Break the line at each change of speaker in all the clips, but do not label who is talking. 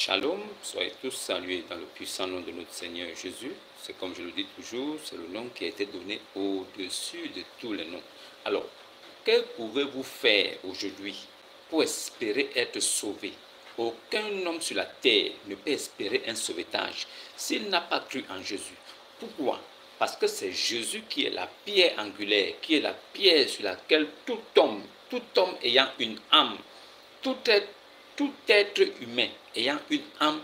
Shalom, soyez tous salués dans le puissant nom de notre Seigneur Jésus. C'est comme je le dis toujours, c'est le nom qui a été donné au-dessus de tous les noms. Alors, que pouvez-vous faire aujourd'hui pour espérer être sauvé? Aucun homme sur la terre ne peut espérer un sauvetage s'il n'a pas cru en Jésus. Pourquoi? Parce que c'est Jésus qui est la pierre angulaire, qui est la pierre sur laquelle tout homme ayant une âme, tout être humain ayant une âme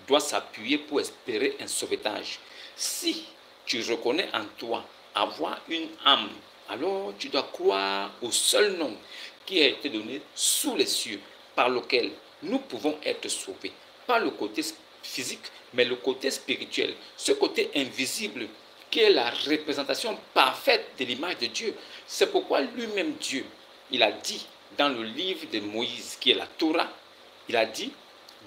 doit s'appuyer pour espérer un sauvetage. Si tu reconnais en toi avoir une âme, alors tu dois croire au seul nom qui a été donné sous les cieux, par lequel nous pouvons être sauvés. Pas le côté physique, mais le côté spirituel, ce côté invisible qui est la représentation parfaite de l'image de Dieu. C'est pourquoi lui-même Dieu, il a dit dans le livre de Moïse, qui est la Torah, il a dit,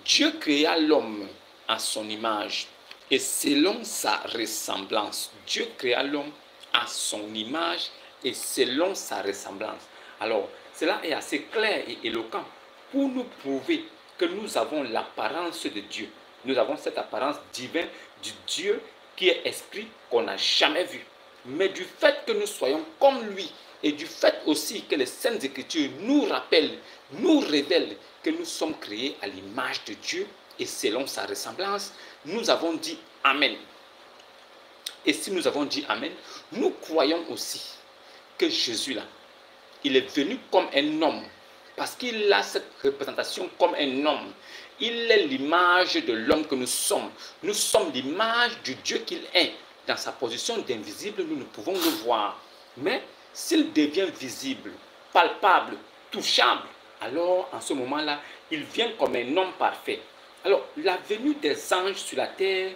Dieu créa l'homme à son image et selon sa ressemblance. Dieu créa l'homme à son image et selon sa ressemblance. Alors, cela est assez clair et éloquent pour nous prouver que nous avons l'apparence de Dieu. Nous avons cette apparence divine du Dieu qui est esprit qu'on n'a jamais vu. Mais du fait que nous soyons comme lui, et du fait aussi que les Saintes Écritures nous rappellent, nous révèlent que nous sommes créés à l'image de Dieu et selon sa ressemblance, nous avons dit Amen. Et si nous avons dit Amen, nous croyons aussi que Jésus là, il est venu comme un homme, parce qu'il a cette représentation comme un homme. Il est l'image de l'homme que nous sommes. Nous sommes l'image du Dieu qu'il est. Dans sa position d'invisible, nous ne pouvons le voir. Mais s'il devient visible, palpable, touchable, alors en ce moment-là, il vient comme un homme parfait. Alors, la venue des anges sur la terre,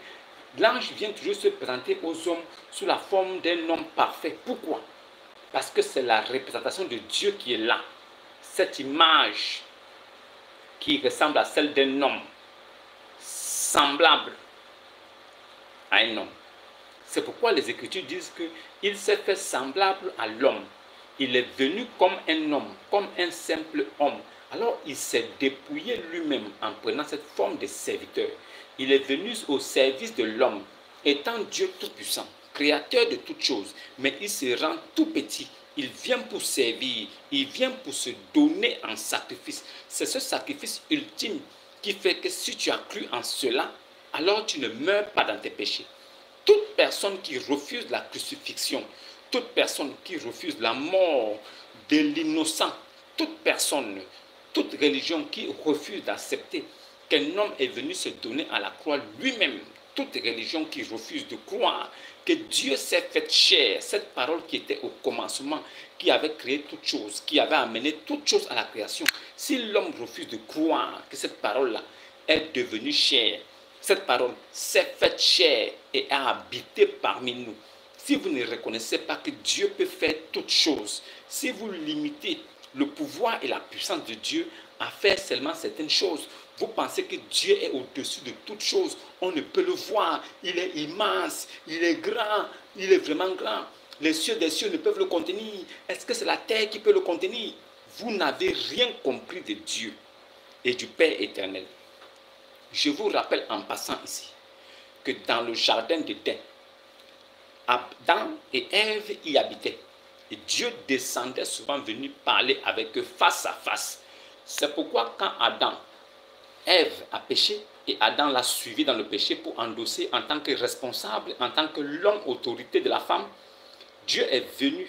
l'ange vient toujours se présenter aux hommes sous la forme d'un homme parfait. Pourquoi? Parce que c'est la représentation de Dieu qui est là. Cette image qui ressemble à celle d'un homme, semblable à un homme. C'est pourquoi les Écritures disent qu'il s'est fait semblable à l'homme. Il est venu comme un homme, comme un simple homme. Alors il s'est dépouillé lui-même en prenant cette forme de serviteur. Il est venu au service de l'homme, étant Dieu tout-puissant, créateur de toutes choses. Mais il se rend tout petit. Il vient pour servir, il vient pour se donner en sacrifice. C'est ce sacrifice ultime qui fait que si tu as cru en cela, alors tu ne meurs pas dans tes péchés. Toute personne qui refuse la crucifixion, toute personne qui refuse la mort de l'innocent, toute personne, toute religion qui refuse d'accepter qu'un homme est venu se donner à la croix lui-même, toute religion qui refuse de croire que Dieu s'est fait chair, cette parole qui était au commencement, qui avait créé toutes choses, qui avait amené toutes choses à la création. Si l'homme refuse de croire que cette parole-là est devenue chair, cette parole s'est faite chair et a habité parmi nous. Si vous ne reconnaissez pas que Dieu peut faire toutes choses, si vous limitez le pouvoir et la puissance de Dieu à faire seulement certaines choses, vous pensez que Dieu est au-dessus de toutes choses, on ne peut le voir, il est immense, il est grand, il est vraiment grand. Les cieux des cieux ne peuvent le contenir. Est-ce que c'est la terre qui peut le contenir? Vous n'avez rien compris de Dieu et du Père éternel. Je vous rappelle en passant ici que dans le jardin d'Éden, Adam et Ève y habitaient. Et Dieu descendait souvent venu parler avec eux face à face. C'est pourquoi quand Ève a péché et Adam l'a suivi dans le péché pour endosser en tant que responsable, en tant que l'homme autorité de la femme, Dieu est venu,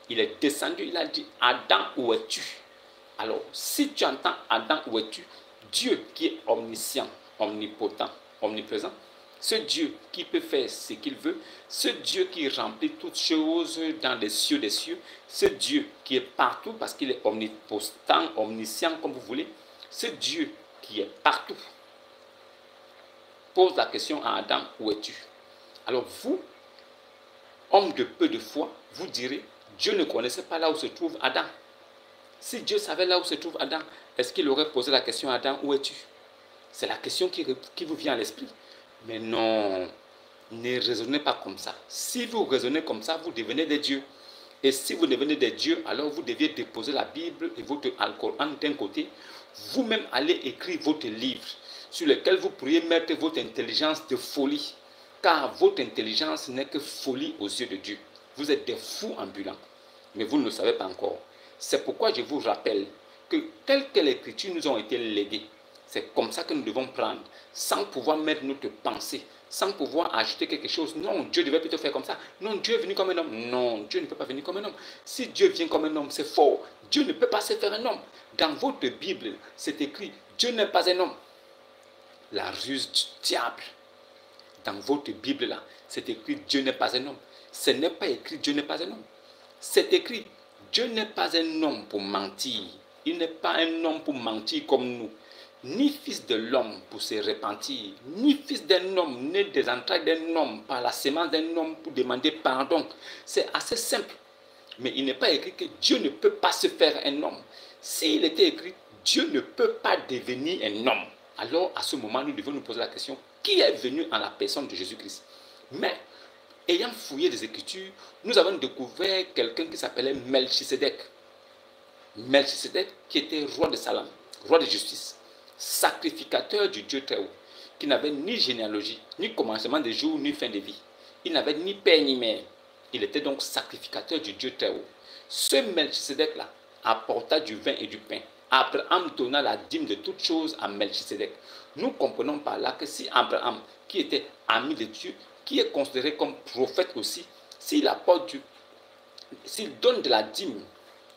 il est descendu, il a dit Adam, où es-tu? Alors, si tu entends Adam, où es-tu? Dieu qui est omniscient, omnipotent, omniprésent, ce Dieu qui peut faire ce qu'il veut, ce Dieu qui remplit toutes choses dans les cieux des cieux, ce Dieu qui est partout parce qu'il est omnipotent, omniscient comme vous voulez, ce Dieu qui est partout pose la question à Adam, où es-tu? Alors vous, homme de peu de foi, vous direz, Dieu ne connaissait pas là où se trouve Adam. Si Dieu savait là où se trouve Adam, est-ce qu'il aurait posé la question à Adam, où es-tu? C'est la question qui vous vient à l'esprit. Mais non, ne raisonnez pas comme ça. Si vous raisonnez comme ça, vous devenez des dieux. Et si vous devenez des dieux, alors vous deviez déposer la Bible et votre Alcoran d'un côté. Vous-même allez écrire votre livre. sur lesquels vous pourriez mettre votre intelligence de folie. Car votre intelligence n'est que folie aux yeux de Dieu. Vous êtes des fous ambulants, mais vous ne le savez pas encore. C'est pourquoi je vous rappelle que telles que les Écritures nous ont été léguées, c'est comme ça que nous devons prendre, sans pouvoir mettre notre pensée, sans pouvoir ajouter quelque chose. Non, Dieu devait plutôt faire comme ça. Non, Dieu est venu comme un homme. Non, Dieu ne peut pas venir comme un homme. Si Dieu vient comme un homme, c'est fort. Dieu ne peut pas se faire un homme. Dans votre Bible, c'est écrit, Dieu n'est pas un homme. La ruse du diable. Dans votre Bible là, c'est écrit Dieu n'est pas un homme. Ce n'est pas écrit Dieu n'est pas un homme. C'est écrit Dieu n'est pas un homme pour mentir. Il n'est pas un homme pour mentir comme nous. Ni fils de l'homme pour se repentir, ni fils d'un homme né des entrailles d'un homme par la sémence d'un homme pour demander pardon. C'est assez simple. Mais il n'est pas écrit que Dieu ne peut pas se faire un homme. S'il était écrit Dieu ne peut pas devenir un homme, alors à ce moment nous devons nous poser la question, qui est venu en la personne de Jésus-Christ? Mais ayant fouillé les Écritures, nous avons découvert quelqu'un qui s'appelait Melchisedec. Melchisedec qui était roi de Salem, roi de justice, sacrificateur du Dieu très haut, qui n'avait ni généalogie, ni commencement de jour, ni fin de vie. Il n'avait ni père ni mère. Il était donc sacrificateur du Dieu très haut. Ce Melchisedec-là apporta du vin et du pain. Abraham donna la dîme de toutes choses à Melchisedec. Nous comprenons par là que si Abraham, qui était ami de Dieu, qui est considéré comme prophète aussi, s'il donne de la dîme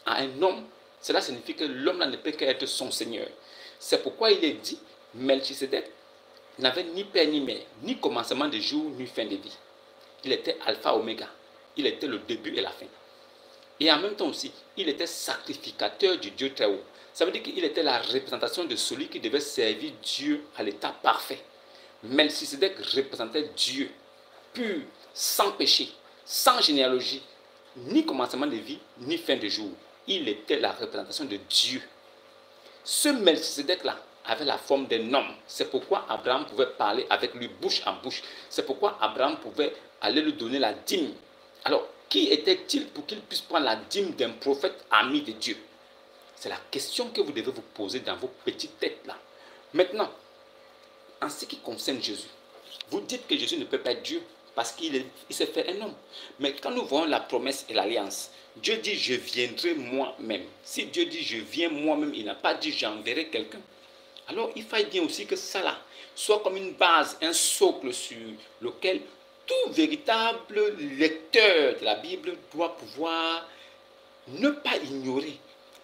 à un homme, cela signifie que l'homme-là ne peut qu'être son Seigneur. C'est pourquoi il est dit, Melchisedec n'avait ni père ni mère, ni commencement de jour, ni fin de vie. Il était alpha oméga. Il était le début et la fin. Et en même temps aussi, il était sacrificateur du Dieu très haut. Ça veut dire qu'il était la représentation de celui qui devait servir Dieu à l'état parfait. Melchisedec représentait Dieu, pur, sans péché, sans généalogie, ni commencement de vie, ni fin de jour. Il était la représentation de Dieu. Ce Melchisedec-là avait la forme d'un homme. C'est pourquoi Abraham pouvait parler avec lui bouche en bouche. C'est pourquoi Abraham pouvait aller lui donner la dîme. Alors, qui était-il pour qu'il puisse prendre la dîme d'un prophète ami de Dieu? C'est la question que vous devez vous poser dans vos petites têtes là. Maintenant, en ce qui concerne Jésus, vous dites que Jésus ne peut pas être Dieu parce qu'il s'est fait un homme. Mais quand nous voyons la promesse et l'alliance, Dieu dit je viendrai moi-même. Si Dieu dit je viens moi-même, il n'a pas dit j'enverrai quelqu'un. Alors il faille bien aussi que ça là soit comme une base, un socle sur lequel tout véritable lecteur de la Bible doit pouvoir ne pas ignorer.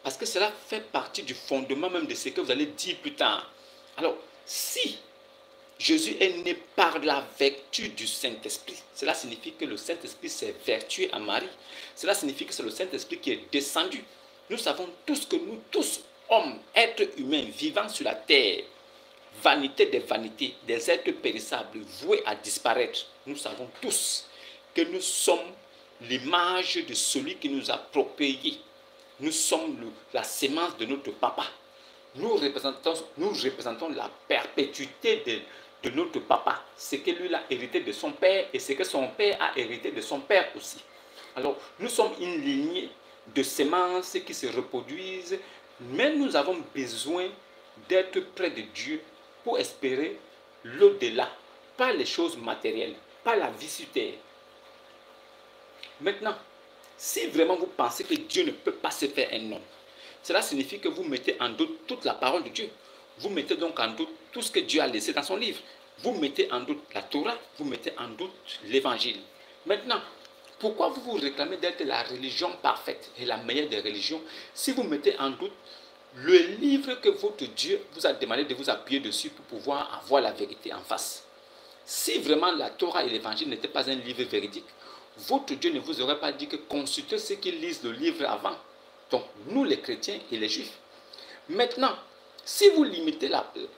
Parce que cela fait partie du fondement même de ce que vous allez dire plus tard. Alors, si Jésus est né par la vertu du Saint-Esprit, cela signifie que le Saint-Esprit s'est vertué à Marie. Cela signifie que c'est le Saint-Esprit qui est descendu. Nous savons tous que nous, tous hommes, êtres humains vivant sur la terre, vanité des vanités, des êtres périssables voués à disparaître, nous savons tous que nous sommes l'image de celui qui nous a procréés. Nous sommes la sémence de notre papa. Nous représentons la perpétuité de notre papa. Ce que lui a hérité de son père et ce que son père a hérité de son père aussi. Alors, nous sommes une lignée de sémences qui se reproduisent, mais nous avons besoin d'être près de Dieu pour espérer l'au-delà, pas les choses matérielles, pas la vie sur terre. Maintenant, si vraiment vous pensez que Dieu ne peut pas se faire un homme, cela signifie que vous mettez en doute toute la parole de Dieu. Vous mettez donc en doute tout ce que Dieu a laissé dans son livre. Vous mettez en doute la Torah, vous mettez en doute l'évangile. Maintenant, pourquoi vous vous réclamez d'être la religion parfaite et la meilleure des religions si vous mettez en doute le livre que votre Dieu vous a demandé de vous appuyer dessus pour pouvoir avoir la vérité en face? Si vraiment la Torah et l'évangile n'étaient pas un livre véridique, votre Dieu ne vous aurait pas dit que consultez ceux qui lisent le livre avant. Donc, nous les chrétiens et les juifs. Maintenant, si vous limitez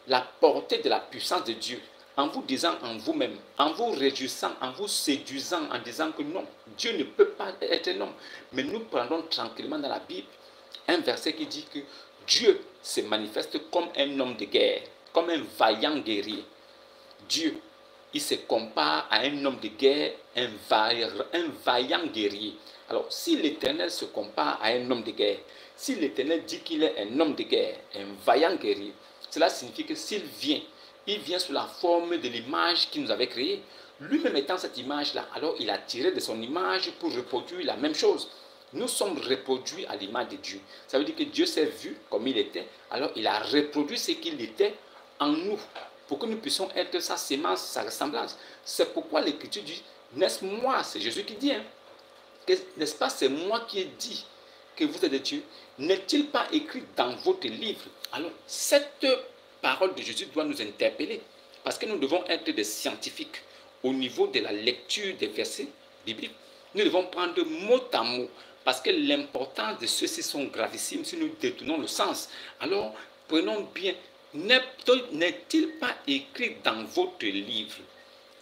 la portée de la puissance de Dieu en vous disant en vous-même, en vous réjouissant, en vous séduisant, en disant que non, Dieu ne peut pas être un homme. Mais nous prenons tranquillement dans la Bible un verset qui dit que Dieu se manifeste comme un homme de guerre, comme un vaillant guerrier. Dieu, il se compare à un homme de guerre, un vaillant guerrier. Alors, si l'Éternel se compare à un homme de guerre, si l'Éternel dit qu'il est un homme de guerre, un vaillant guerrier, cela signifie que s'il vient il vient sous la forme de l'image qu'il nous avait créée. Lui-même étant cette image-là, alors il a tiré de son image pour reproduire la même chose. Nous sommes reproduits à l'image de Dieu. Ça veut dire que Dieu s'est vu comme il était, alors il a reproduit ce qu'il était en nous, pour que nous puissions être sa sémence, sa ressemblance. C'est pourquoi l'Écriture dit, n'est-ce moi, c'est Jésus qui dit, hein, n'est-ce pas, c'est moi qui ai dit que vous êtes des dieux. N'est-il pas écrit dans votre livre? Alors, cette parole de Jésus doit nous interpeller, parce que nous devons être des scientifiques au niveau de la lecture des versets bibliques. Nous devons prendre mot à mot, parce que l'importance de ceux-ci sont gravissimes si nous détournons le sens. Alors, prenons bien, n'est-il pas écrit dans votre livre?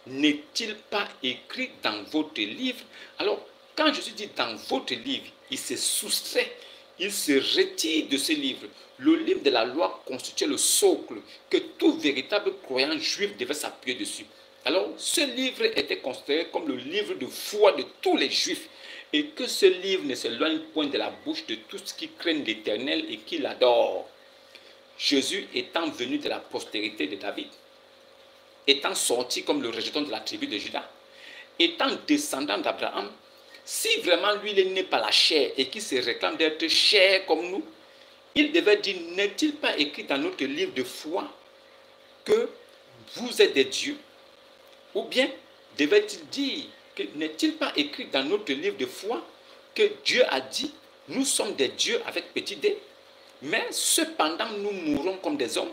N'est-il pas écrit dans votre livre? Alors, quand Jésus dit dans votre livre, il se soustrait, il se retire de ce livre. Le livre de la loi constituait le socle que tout véritable croyant juif devait s'appuyer dessus. Alors, ce livre était considéré comme le livre de foi de tous les juifs, et que ce livre ne s'éloigne point de la bouche de tous ceux qui craignent l'Éternel et qui l'adorent. Jésus étant venu de la postérité de David, étant sorti comme le rejeton de la tribu de Juda, étant descendant d'Abraham, si vraiment lui il est né par la chair et qui se réclame d'être chair comme nous, il devait dire, n'est-il pas écrit dans notre livre de foi que vous êtes des dieux? Ou bien devait-il dire, que n'est-il pas écrit dans notre livre de foi que Dieu a dit, nous sommes des dieux avec petit d, mais cependant nous mourons comme des hommes?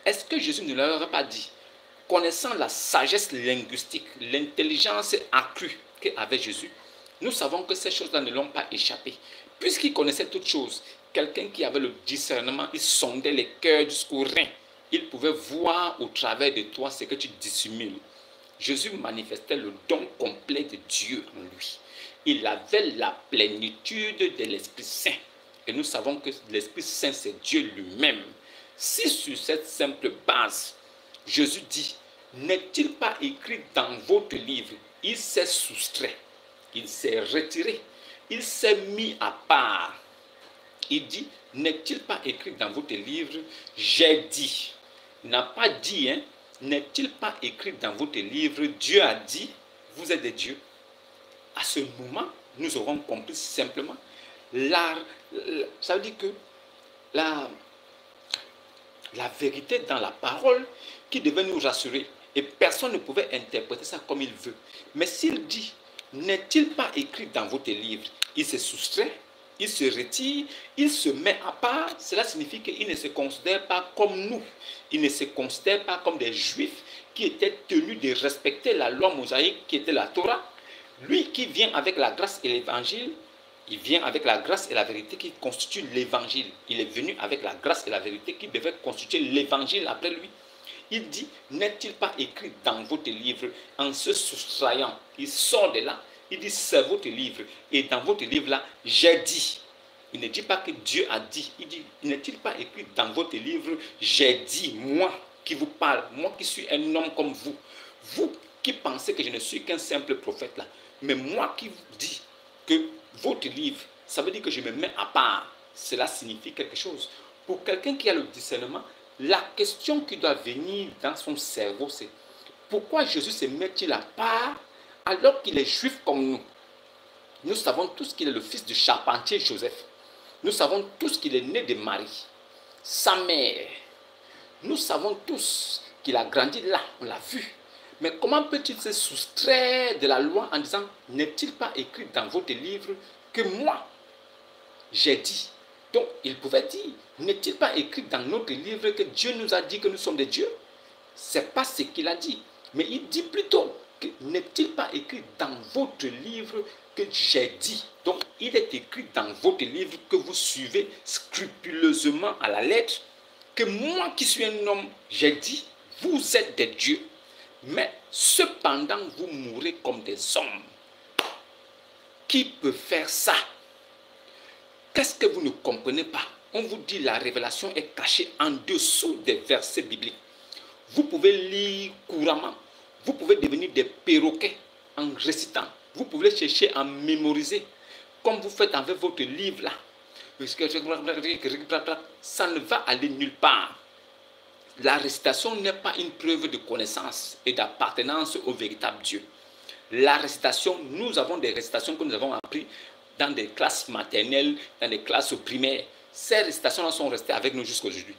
Est-ce que Jésus ne leur aurait pas dit, connaissant la sagesse linguistique, l'intelligence accrue qu'avait Jésus, nous savons que ces choses-là ne l'ont pas échappé. Puisqu'il connaissait toutes choses, quelqu'un qui avait le discernement, il sondait les cœurs jusqu'au rein. Il pouvait voir au travers de toi ce que tu dissimules. Jésus manifestait le don complet de Dieu en lui. Il avait la plénitude de l'Esprit Saint. Et nous savons que l'Esprit Saint, c'est Dieu lui-même. Si sur cette simple base, Jésus dit, n'est-il pas écrit dans votre livre? Il s'est soustrait, il s'est retiré, il s'est mis à part. Il dit, n'est-il pas écrit dans votre livre? J'ai dit. Il n'a pas dit, hein, n'est-il pas écrit dans votre livre? Dieu a dit, vous êtes des dieux. À ce moment, nous aurons compris simplement, ça veut dire que la vérité dans la parole qui devait nous rassurer. Et personne ne pouvait interpréter ça comme il veut. Mais s'il dit, n'est-il pas écrit dans votre livre? Il se soustrait, il se retire, il se met à part. Cela signifie qu'il ne se considère pas comme nous. Il ne se considère pas comme des juifs qui étaient tenus de respecter la loi mosaïque qui était la Torah. Lui qui vient avec la grâce et l'évangile, il vient avec la grâce et la vérité qui constituent l'évangile. Il est venu avec la grâce et la vérité qui devaient constituer l'évangile après lui. Il dit, n'est-il pas écrit dans votre livre? En se soustrayant, il sort de là, il dit, c'est votre livre. Et dans votre livre-là, j'ai dit. Il ne dit pas que Dieu a dit. Il dit, n'est-il pas écrit dans votre livre, j'ai dit, moi qui vous parle, moi qui suis un homme comme vous. Vous qui pensez que je ne suis qu'un simple prophète là. Mais moi qui vous dis que votre livre, ça veut dire que je me mets à part. Cela signifie quelque chose. Pour quelqu'un qui a le discernement, la question qui doit venir dans son cerveau, c'est pourquoi Jésus se met-il à part alors qu'il est juif comme nous? Nous savons tous qu'il est le fils du charpentier Joseph. Nous savons tous qu'il est né de Marie, sa mère. Nous savons tous qu'il a grandi là, on l'a vu. Mais comment peut-il se soustraire de la loi en disant, n'est-il pas écrit dans votre livre que moi, j'ai dit? Donc, il pouvait dire, n'est-il pas écrit dans notre livre que Dieu nous a dit que nous sommes des dieux? Ce n'est pas ce qu'il a dit. Mais il dit plutôt, que n'est-il pas écrit dans votre livre que j'ai dit? Donc, il est écrit dans votre livre que vous suivez scrupuleusement à la lettre, que moi qui suis un homme, j'ai dit, vous êtes des dieux. Mais cependant, vous mourrez comme des hommes. Qui peut faire ça? Qu'est-ce que vous ne comprenez pas? On vous dit la révélation est cachée en dessous des versets bibliques. Vous pouvez lire couramment. Vous pouvez devenir des perroquets en récitant. Vous pouvez chercher à mémoriser. Comme vous faites avec votre livre là. Ça ne va aller nulle part. récitation n'est pas une preuve de connaissance et d'appartenance au véritable Dieu. La récitation, nous avons des récitations que nous avons apprises dans des classes maternelles, dans des classes primaires. Ces récitations-là sont restées avec nous jusqu'à aujourd'hui.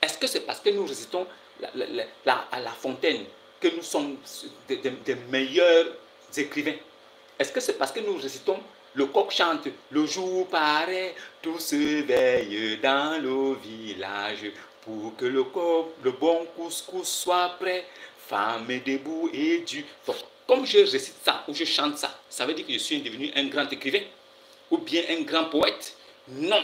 Est-ce que c'est parce que nous récitons à la fontaine que nous sommes des meilleurs écrivains? Est-ce que c'est parce que nous récitons le coq chante, le jour paraît, tout se veille dans le village pour que le bon couscous soit prêt, femme debout et du. Donc, comme je récite ça ou je chante ça, ça veut dire que je suis devenu un grand écrivain ou bien un grand poète? Non.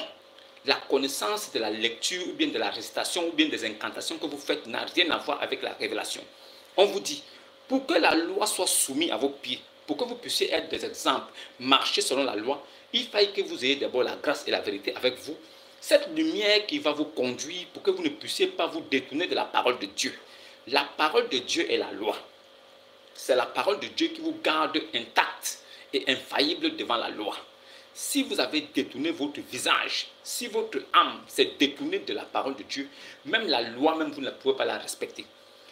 La connaissance de la lecture ou bien de la récitation ou bien des incantations que vous faites n'a rien à voir avec la révélation. On vous dit, pour que la loi soit soumise à vos pieds, pour que vous puissiez être des exemples, marcher selon la loi, il faille que vous ayez d'abord la grâce et la vérité avec vous. Cette lumière qui va vous conduire pour que vous ne puissiez pas vous détourner de la parole de Dieu. La parole de Dieu est la loi. C'est la parole de Dieu qui vous garde intact et infaillible devant la loi. Si vous avez détourné votre visage, si votre âme s'est détournée de la parole de Dieu, même la loi, même vous ne pouvez pas la respecter.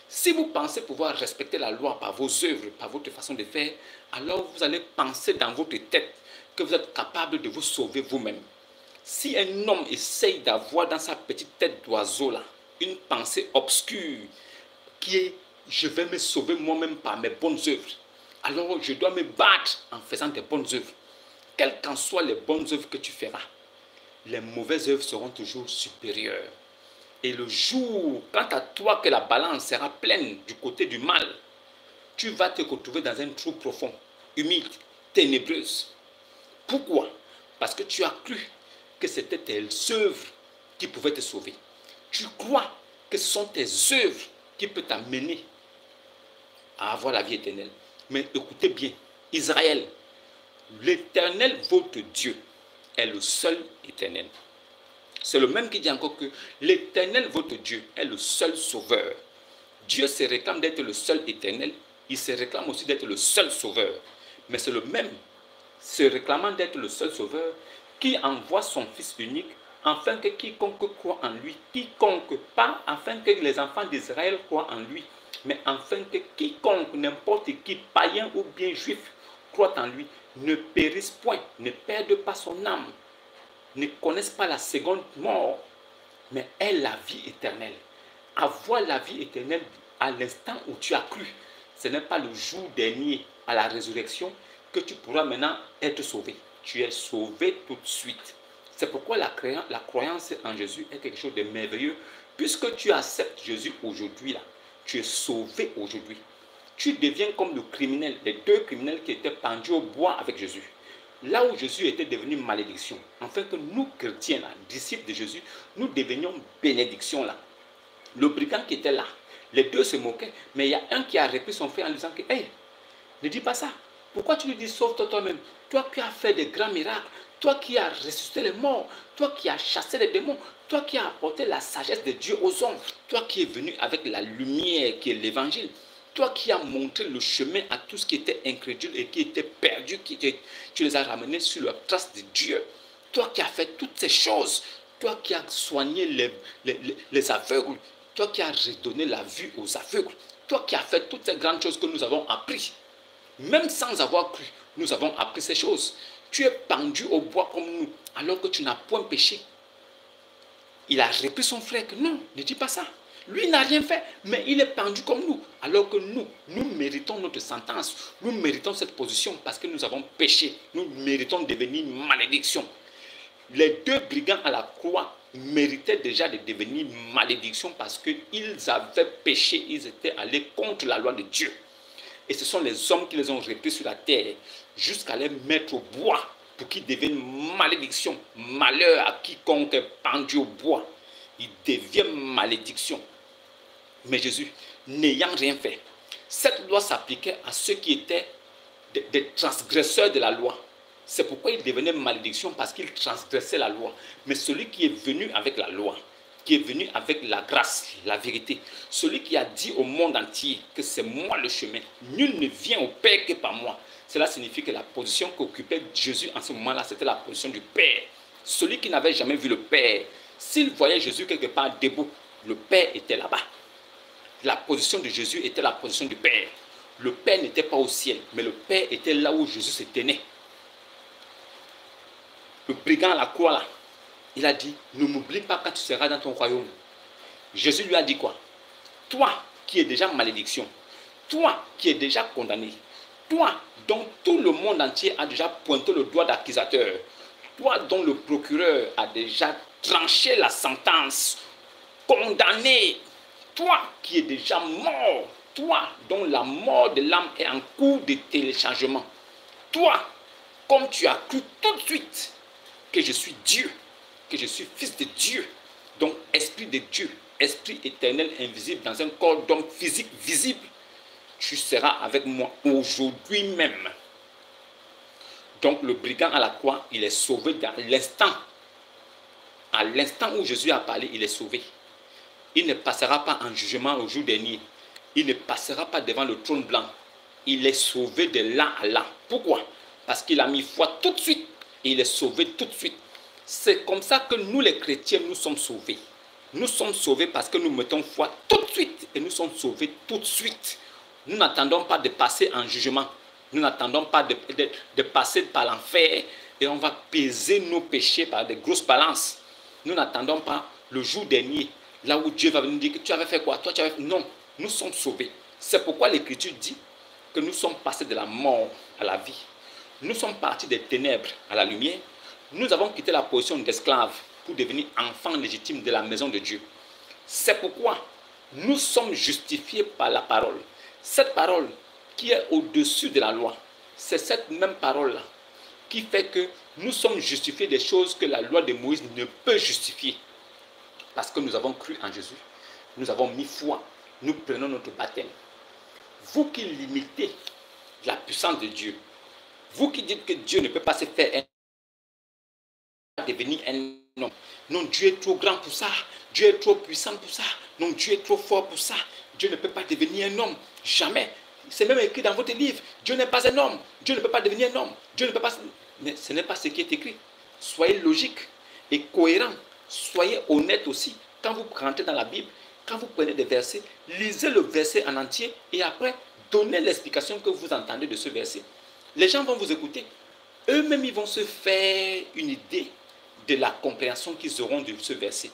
Si vous pensez pouvoir respecter la loi par vos œuvres, par votre façon de faire, alors vous allez penser dans votre tête que vous êtes capable de vous sauver vous-même. Si un homme essaye d'avoir dans sa petite tête d'oiseau là une pensée obscure qui est « je vais me sauver moi-même par mes bonnes œuvres », alors je dois me battre en faisant des bonnes œuvres. Quelles qu'en soient les bonnes œuvres que tu feras, les mauvaises œuvres seront toujours supérieures. Et le jour, quant à toi que la balance sera pleine du côté du mal, tu vas te retrouver dans un trou profond, humide, ténébreuse. Pourquoi? Parce que tu as cru que c'était tes œuvres qui pouvaient te sauver. Tu crois que ce sont tes œuvres qui peuvent t'amener à avoir la vie éternelle. Mais écoutez bien, Israël, l'Éternel, votre Dieu, est le seul éternel. C'est le même qui dit encore que l'Éternel, votre Dieu, est le seul sauveur. Dieu se réclame d'être le seul éternel. Il se réclame aussi d'être le seul sauveur. Mais c'est le même, se réclamant d'être le seul sauveur, qui envoie son Fils unique, afin que quiconque croit en lui, quiconque, pas afin que les enfants d'Israël croient en lui, mais afin que quiconque, n'importe qui, païen ou bien juif, croit en lui, ne périsse point, ne perde pas son âme, ne connaissent pas la seconde mort, mais aient la vie éternelle. Avoir la vie éternelle à l'instant où tu as cru, ce n'est pas le jour dernier à la résurrection que tu pourras maintenant être sauvé. Tu es sauvé tout de suite. C'est pourquoi la croyance en Jésus est quelque chose de merveilleux. Puisque tu acceptes Jésus aujourd'hui, là, tu es sauvé aujourd'hui. Tu deviens comme le criminel, les deux criminels qui étaient pendus au bois avec Jésus. Là où Jésus était devenu malédiction, afin que nous, chrétiens, là, disciples de Jésus, nous devenions bénédiction là. Le brigand qui était là, les deux se moquaient, mais il y a un qui a repris son frère en disant que, hey, ne dis pas ça. Pourquoi tu lui dis sauve-toi toi-même? Toi qui as fait des grands miracles, toi qui as ressuscité les morts, toi qui as chassé les démons, toi qui as apporté la sagesse de Dieu aux hommes, toi qui es venu avec la lumière qui est l'évangile, toi qui as montré le chemin à tous qui étaient incrédules et qui étaient perdus, tu les as ramenés sur la trace de Dieu. Toi qui as fait toutes ces choses, toi qui as soigné les aveugles, toi qui as redonné la vue aux aveugles, toi qui as fait toutes ces grandes choses que nous avons apprises. Même sans avoir cru, nous avons appris ces choses. Tu es pendu au bois comme nous, alors que tu n'as point péché. Il a repris son frère que non, ne dis pas ça. Lui n'a rien fait, mais il est pendu comme nous. Alors que nous méritons notre sentence. Nous méritons cette position parce que nous avons péché. Nous méritons de devenir malédiction. Les deux brigands à la croix méritaient déjà de devenir malédiction parce qu'ils avaient péché. Ils étaient allés contre la loi de Dieu. Et ce sont les hommes qui les ont repris sur la terre jusqu'à les mettre au bois pour qu'ils deviennent malédiction. Malheur à quiconque est pendu au bois. Il devient malédiction. Mais Jésus, n'ayant rien fait, cette loi s'appliquait à ceux qui étaient des transgresseurs de la loi. C'est pourquoi il devenait malédiction parce qu'il transgressait la loi. Mais celui qui est venu avec la loi, qui est venu avec la grâce, la vérité, celui qui a dit au monde entier que c'est moi le chemin, nul ne vient au Père que par moi. Cela signifie que la position qu'occupait Jésus en ce moment-là, c'était la position du Père. Celui qui n'avait jamais vu le Père, s'il voyait Jésus quelque part debout, le Père était là-bas. La position de Jésus était la position du Père. Le Père n'était pas au ciel, mais le Père était là où Jésus se tenait. Le brigand à la croix là, il a dit, ne m'oublie pas quand tu seras dans ton royaume. Jésus lui a dit quoi? Toi qui es déjà malédiction, toi qui es déjà condamné, toi dont tout le monde entier a déjà pointé le doigt d'accusateur, toi dont le procureur a déjà tranché la sentence, condamné, toi qui es déjà mort, toi dont la mort de l'âme est en cours de téléchargement, toi, comme tu as cru tout de suite que je suis Dieu, que je suis fils de Dieu, donc esprit de Dieu, esprit éternel invisible dans un corps d'homme physique visible, tu seras avec moi aujourd'hui même. Donc le brigand à la croix, il est sauvé dans l'instant. À l'instant où Jésus a parlé, il est sauvé. Il ne passera pas en jugement au jour dernier. Il ne passera pas devant le trône blanc. Il est sauvé de là à là. Pourquoi? Parce qu'il a mis foi tout de suite et il est sauvé tout de suite. C'est comme ça que nous les chrétiens, nous sommes sauvés. Nous sommes sauvés parce que nous mettons foi tout de suite et nous sommes sauvés tout de suite. Nous n'attendons pas de passer en jugement. Nous n'attendons pas de passer par l'enfer et on va peser nos péchés par des grosses balances. Nous n'attendons pas le jour dernier, là où Dieu va nous dire que tu avais fait quoi? Toi, tu avais fait... Non, nous sommes sauvés. C'est pourquoi l'Écriture dit que nous sommes passés de la mort à la vie. Nous sommes partis des ténèbres à la lumière. Nous avons quitté la position d'esclave pour devenir enfants légitimes de la maison de Dieu. C'est pourquoi nous sommes justifiés par la parole. Cette parole qui est au-dessus de la loi, c'est cette même parole-là qui fait que nous sommes justifiés des choses que la loi de Moïse ne peut justifier. Parce que nous avons cru en Jésus, nous avons mis foi, nous prenons notre baptême. Vous qui limitez la puissance de Dieu, vous qui dites que Dieu ne peut pas se faire devenir un homme. Non, Dieu est trop grand pour ça. Dieu est trop puissant pour ça. Non, Dieu est trop fort pour ça. Dieu ne peut pas devenir un homme. Jamais. C'est même écrit dans votre livre. Dieu n'est pas un homme. Dieu ne peut pas devenir un homme. Dieu ne peut pas... Mais ce n'est pas ce qui est écrit. Soyez logique et cohérent. Soyez honnête aussi. Quand vous rentrez dans la Bible, quand vous prenez des versets, lisez le verset en entier et après, donnez l'explication que vous entendez de ce verset. Les gens vont vous écouter. Eux-mêmes, ils vont se faire une idée de la compréhension qu'ils auront de ce verset.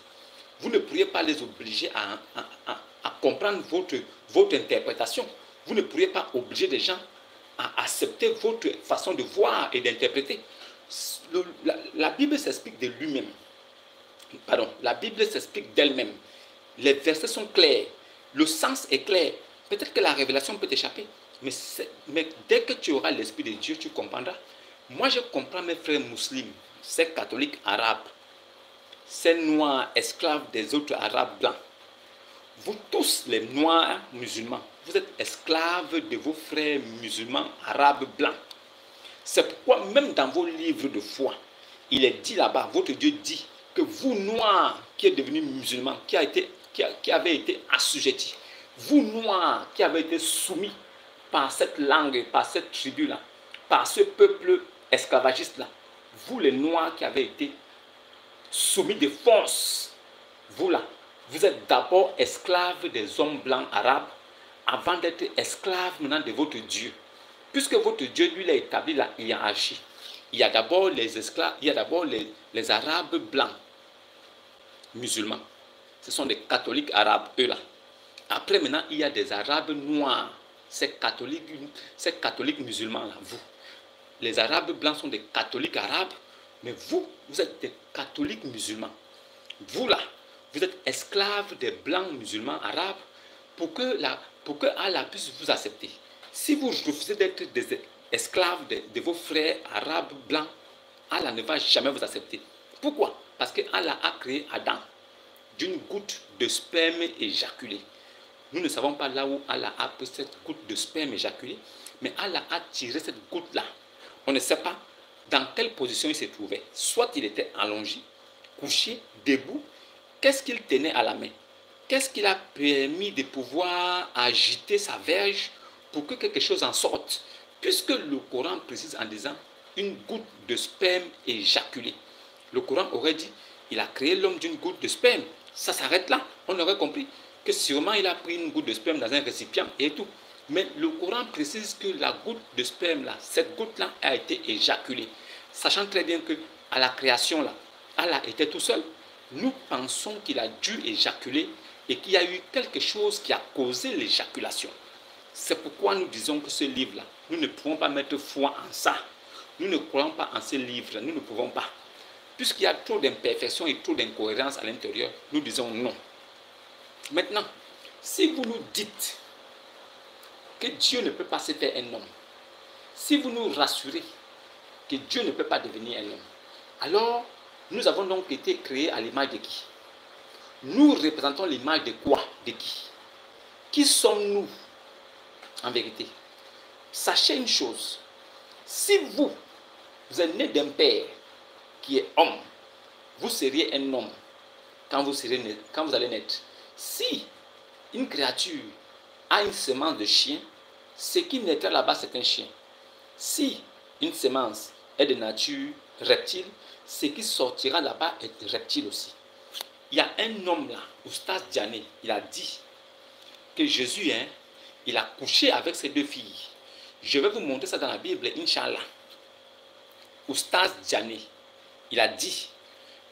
Vous ne pourriez pas les obliger à comprendre votre interprétation. Vous ne pourriez pas obliger les gens à accepter votre façon de voir et d'interpréter. La Bible s'explique de lui-même. Pardon, la Bible s'explique d'elle-même. Les versets sont clairs. Le sens est clair. Peut-être que la révélation peut t'échapper. Mais dès que tu auras l'Esprit de Dieu, tu comprendras. Moi, je comprends mes frères musulmans, ces catholiques arabes, ces noirs esclaves des autres arabes blancs. Vous tous, les noirs musulmans, vous êtes esclaves de vos frères musulmans arabes blancs. C'est pourquoi même dans vos livres de foi, il est dit là-bas, votre Dieu dit que vous, noirs, qui êtes devenus musulmans, qui avez été assujettis, vous, noirs, qui avez été soumis par cette langue, par cette tribu-là, par ce peuple esclavagiste-là, vous, les noirs qui avez été soumis de force, vous là, vous êtes d'abord esclaves des hommes blancs arabes avant d'être esclaves maintenant de votre Dieu. Puisque votre Dieu, lui, a établi la hiérarchie. Il y a d'abord les esclaves, il y a d'abord les arabes blancs, musulmans. Ce sont des catholiques arabes, eux là. Après, maintenant, il y a des arabes noirs, ces catholiques musulmans là, vous. Les arabes blancs sont des catholiques arabes, mais vous, vous êtes des catholiques musulmans. Vous là, vous êtes esclaves des blancs musulmans arabes pour que Allah puisse vous accepter. Si vous refusez d'être des esclaves de vos frères arabes blancs, Allah ne va jamais vous accepter. Pourquoi? Parce que Allah a créé Adam d'une goutte de sperme éjaculée. Nous ne savons pas là où Allah a pris cette goutte de sperme éjaculée, mais Allah a tiré cette goutte-là. On ne sait pas dans quelle position il se trouvait. Soit il était allongé, couché, debout. Qu'est-ce qu'il tenait à la main? Qu'est-ce qui a permis de pouvoir agiter sa verge pour que quelque chose en sorte? Puisque le Coran précise en disant une goutte de sperme éjaculée. Le Coran aurait dit, il a créé l'homme d'une goutte de sperme. Ça s'arrête là, on aurait compris. que sûrement il a pris une goutte de sperme dans un récipient et tout. Mais le Coran précise que la goutte de sperme là, cette goutte-là a été éjaculée. Sachant très bien que à la création là, Allah était tout seul. Nous pensons qu'il a dû éjaculer et qu'il y a eu quelque chose qui a causé l'éjaculation. C'est pourquoi nous disons que ce livre-là, nous ne pouvons pas mettre foi en ça. Nous ne croyons pas en ce livre-là, nous ne pouvons pas. Puisqu'il y a trop d'imperfections et trop d'incohérences à l'intérieur, nous disons non. Maintenant, si vous nous dites que Dieu ne peut pas se faire un homme, si vous nous rassurez que Dieu ne peut pas devenir un homme, alors nous avons donc été créés à l'image de qui? Nous représentons l'image de quoi? De qui? Qui sommes-nous en vérité? Sachez une chose, si vous êtes né d'un père qui est homme, vous seriez un homme quand vous allez naître. Si une créature a une semence de chien, ce qui naîtra là-bas, c'est un chien. Si une semence est de nature reptile, ce qui sortira là-bas est reptile aussi. Il y a un homme là, Oustaz Diané, il a dit que Jésus, il a couché avec ses deux filles. Je vais vous montrer ça dans la Bible, Inch'Allah. Oustaz Diané, il a dit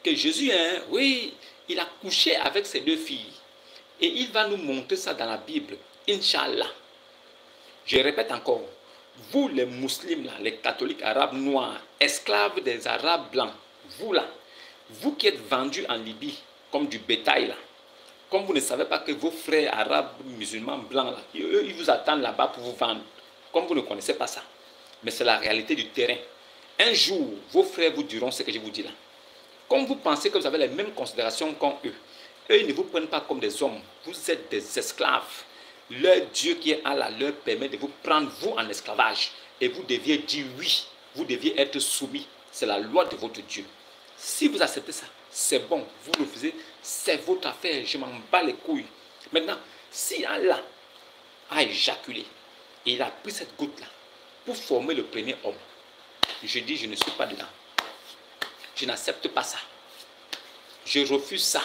que Jésus, oui, il a couché avec ses deux filles. Et il va nous montrer ça dans la Bible, Inch'Allah. Je répète encore, vous les musulmans, là, les catholiques arabes noirs, esclaves des arabes blancs, vous là, vous qui êtes vendus en Libye comme du bétail là, comme vous ne savez pas que vos frères arabes musulmans blancs là, eux, ils vous attendent là-bas pour vous vendre, comme vous ne connaissez pas ça. Mais c'est la réalité du terrain. Un jour, vos frères vous diront ce que je vous dis là. Comme vous pensez que vous avez les mêmes considérations qu'eux, eux, ils ne vous prennent pas comme des hommes. Vous êtes des esclaves. Leur Dieu qui est Allah leur permet de vous prendre, vous, en esclavage. Et vous deviez dire oui. Vous deviez être soumis. C'est la loi de votre Dieu. Si vous acceptez ça, c'est bon. Vous refusez, c'est votre affaire. Je m'en bats les couilles. Maintenant, si Allah a éjaculé et il a pris cette goutte-là pour former le premier homme, je dis, je ne suis pas dedans. Je n'accepte pas ça. Je refuse ça.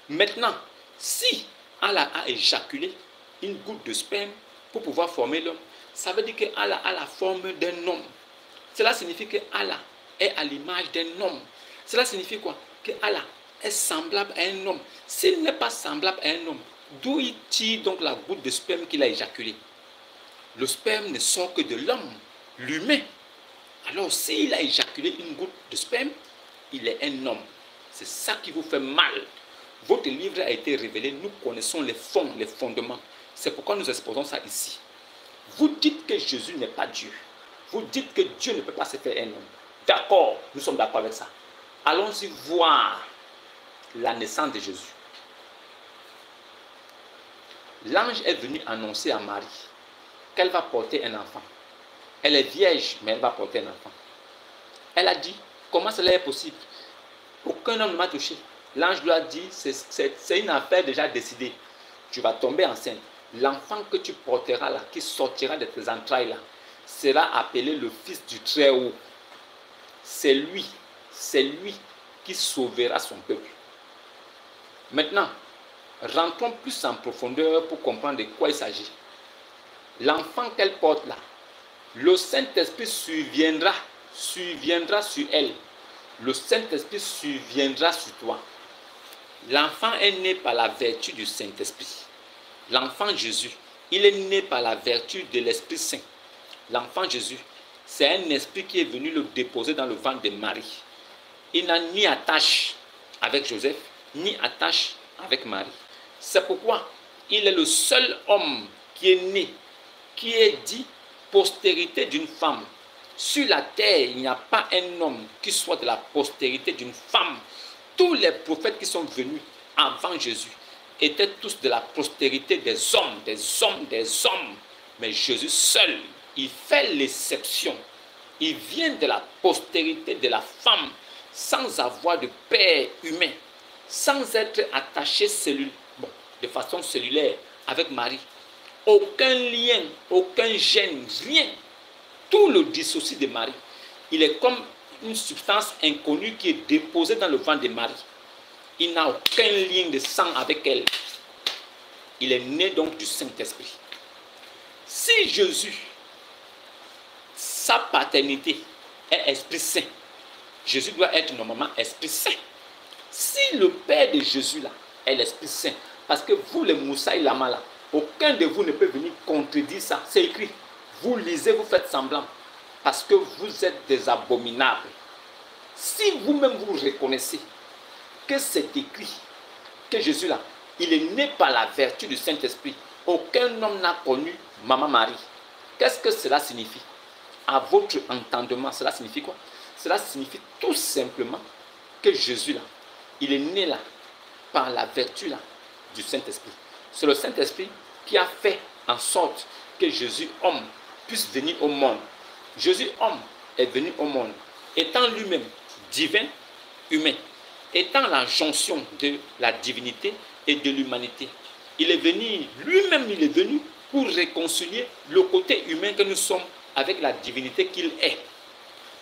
Maintenant, si Allah a éjaculé une goutte de sperme pour pouvoir former l'homme, ça veut dire que Allah a la forme d'un homme. Cela signifie que Allah est à l'image d'un homme. Cela signifie quoi? Que Allah est semblable à un homme. S'il n'est pas semblable à un homme, d'où il tire donc la goutte de sperme qu'il a éjaculée? Le sperme ne sort que de l'homme, l'humain. Alors s'il a éjaculé une goutte de sperme, il est un homme. C'est ça qui vous fait mal. Votre livre a été révélé, nous connaissons les fonds, les fondements. C'est pourquoi nous exposons ça ici. Vous dites que Jésus n'est pas Dieu. Vous dites que Dieu ne peut pas se faire un homme. D'accord, nous sommes d'accord avec ça. Allons-y voir la naissance de Jésus. L'ange est venu annoncer à Marie qu'elle va porter un enfant. Elle est vierge, mais elle va porter un enfant. Elle a dit, comment cela est possible? Aucun homme ne m'a touché. L'ange lui a dit, c'est une affaire déjà décidée. Tu vas tomber enceinte. L'enfant que tu porteras là, qui sortira de tes entrailles là, sera appelé le Fils du Très-Haut. C'est lui qui sauvera son peuple. Maintenant, rentrons plus en profondeur pour comprendre de quoi il s'agit. L'enfant qu'elle porte là, le Saint-Esprit surviendra sur elle. Le Saint-Esprit surviendra sur toi. L'enfant est né par la vertu du Saint-Esprit. L'enfant Jésus, il est né par la vertu de l'Esprit Saint. L'enfant Jésus, c'est un esprit qui est venu le déposer dans le ventre de Marie. Il n'a ni attache avec Joseph, ni attache avec Marie. C'est pourquoi il est le seul homme qui est né, qui est dit postérité d'une femme. Sur la terre, il n'y a pas un homme qui soit de la postérité d'une femme. Tous les prophètes qui sont venus avant Jésus étaient tous de la postérité des hommes, des hommes, des hommes. Mais Jésus seul, il fait l'exception. Il vient de la postérité de la femme, sans avoir de père humain, sans être attaché de façon cellulaire avec Marie. Aucun lien, aucun gène, rien. Tout le dissocie de Marie. Il est comme une substance inconnue qui est déposée dans le ventre de Marie. Il n'a aucun lien de sang avec elle. il est né donc du Saint-Esprit. Si Jésus, sa paternité est Esprit Saint, Jésus doit être normalement Esprit Saint. Si le Père de Jésus là est l'Esprit Saint, parce que vous les Moussaï Lama là, aucun de vous ne peut venir contredire ça. C'est écrit. Vous lisez, vous faites semblant. Parce que vous êtes des abominables. Si vous-même vous reconnaissez que c'est écrit, que Jésus là, il est né par la vertu du Saint-Esprit. Aucun homme n'a connu Maman Marie. Qu'est-ce que cela signifie? À votre entendement, cela signifie quoi? Cela signifie tout simplement que Jésus là, il est né là, par la vertu là, du Saint-Esprit. C'est le Saint-Esprit qui a fait en sorte que Jésus, homme, puisse venir au monde. Jésus, homme, est venu au monde, étant lui-même divin, humain, étant la jonction de la divinité et de l'humanité. Il est venu, lui-même, il est venu pour réconcilier le côté humain que nous sommes avec la divinité qu'il est.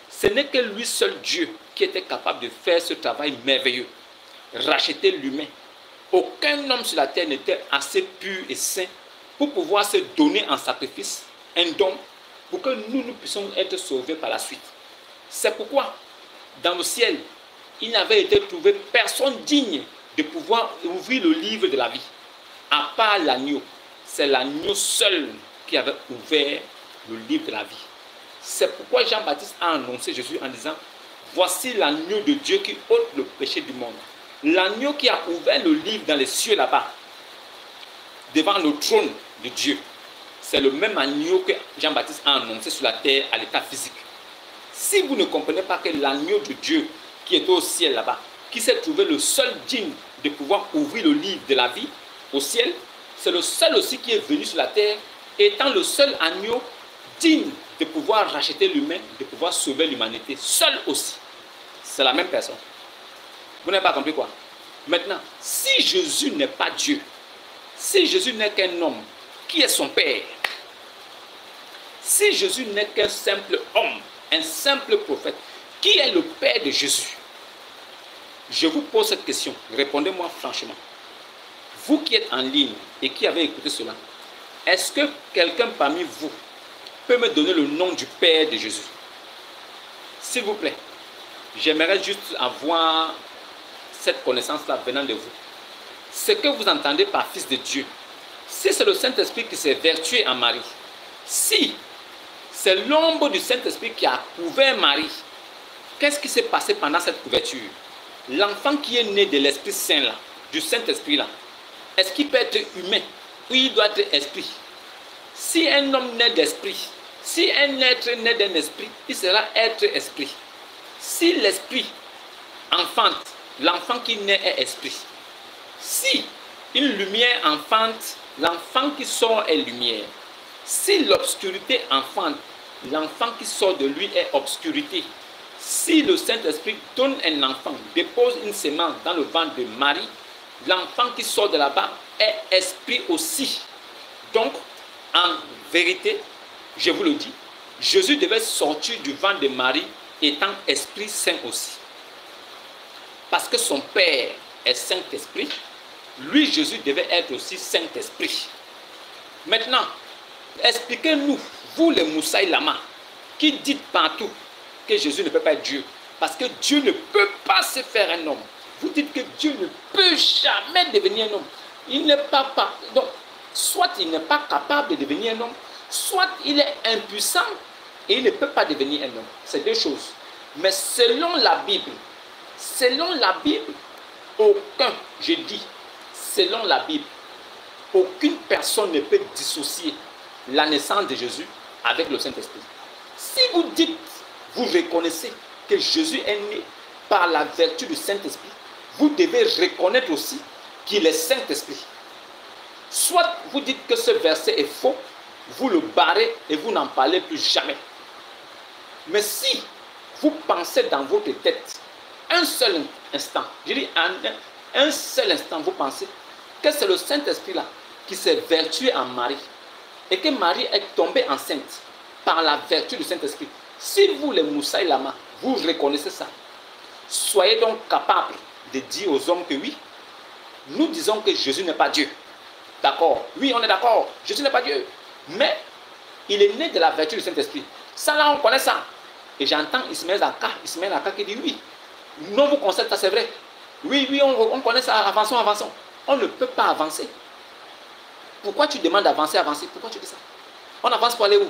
Ce n'est que lui seul Dieu qui était capable de faire ce travail merveilleux, racheter l'humain. Aucun homme sur la terre n'était assez pur et saint pour pouvoir se donner en sacrifice, un don, pour que nous puissions être sauvés par la suite. C'est pourquoi, dans le ciel, il n'avait été trouvé personne digne de pouvoir ouvrir le livre de la vie, à part l'agneau. C'est l'agneau seul qui avait ouvert le livre de la vie. C'est pourquoi Jean-Baptiste a annoncé Jésus en disant, voici l'agneau de Dieu qui ôte le péché du monde. L'agneau qui a ouvert le livre dans les cieux là-bas, devant le trône de Dieu. C'est le même agneau que Jean-Baptiste a annoncé sur la terre à l'état physique. Si vous ne comprenez pas que l'agneau de Dieu qui est au ciel là-bas, qui s'est trouvé le seul digne de pouvoir ouvrir le livre de la vie au ciel, c'est le seul aussi qui est venu sur la terre, étant le seul agneau digne de pouvoir racheter l'humain, de pouvoir sauver l'humanité. Seul aussi. C'est la même personne. Vous n'avez pas compris quoi? Maintenant, si Jésus n'est pas Dieu, si Jésus n'est qu'un homme, qui est son Père? Si Jésus n'est qu'un simple homme, un simple prophète, qui est le Père de Jésus? Je vous pose cette question, répondez-moi franchement. Vous qui êtes en ligne et qui avez écouté cela, est-ce que quelqu'un parmi vous peut me donner le nom du Père de Jésus? S'il vous plaît, j'aimerais juste avoir cette connaissance-là venant de vous. Ce que vous entendez par Fils de Dieu, si c'est le Saint-Esprit qui s'est vertué en Marie, si c'est l'ombre du Saint-Esprit qui a couvert Marie, qu'est-ce qui s'est passé pendant cette couverture? L'enfant qui est né de l'Esprit Saint là, du Saint-Esprit là, est-ce qu'il peut être humain ou il doit être esprit? Si un homme naît d'esprit, si un être naît d'un esprit, il sera être esprit. Si l'esprit enfante, l'enfant qui naît est esprit. Si une lumière enfante, l'enfant qui sort est lumière. Si l'obscurité enfante, l'enfant qui sort de lui est obscurité. Si le Saint-Esprit donne un enfant, dépose une semence dans le ventre de Marie, l'enfant qui sort de là-bas est esprit aussi. Donc, en vérité, je vous le dis, Jésus devait sortir du ventre de Marie étant Esprit Saint aussi. Parce que son Père est Saint-Esprit, lui, Jésus, devait être aussi Saint-Esprit. Maintenant, expliquez-nous, vous les Moussaï Lama, qui dites partout que Jésus ne peut pas être Dieu, parce que Dieu ne peut pas se faire un homme. Vous dites que Dieu ne peut jamais devenir un homme. Il n'est pas, donc, soit il n'est pas capable de devenir un homme, soit il est impuissant et il ne peut pas devenir un homme. C'est deux choses. Mais selon la Bible, aucun, je dis, selon la Bible, aucune personne ne peut dissocier la naissance de Jésus avec le Saint-Esprit. Si vous dites, vous reconnaissez que Jésus est né par la vertu du Saint-Esprit, vous devez reconnaître aussi qu'il est Saint-Esprit. Soit vous dites que ce verset est faux, vous le barrez et vous n'en parlez plus jamais. Mais si vous pensez dans votre tête, un seul instant, je dis un seul instant, vous pensez que c'est le Saint-Esprit là qui s'est vertué en Marie et que Marie est tombée enceinte par la vertu du Saint-Esprit. Si vous, les Moussaï Lama, vous reconnaissez ça, soyez donc capables de dire aux hommes que oui, nous disons que Jésus n'est pas Dieu. D'accord. Oui, on est d'accord. Jésus n'est pas Dieu. Mais il est né de la vertu du Saint-Esprit. Ça là, on connaît ça. Et j'entends Ismaël Aka qui dit oui. Non, vous constatez ça, c'est vrai. Oui, oui, on connaît ça. Avançons, avançons. On ne peut pas avancer. Pourquoi tu demandes d'avancer, avancer? Pourquoi tu dis ça? On avance pour aller où?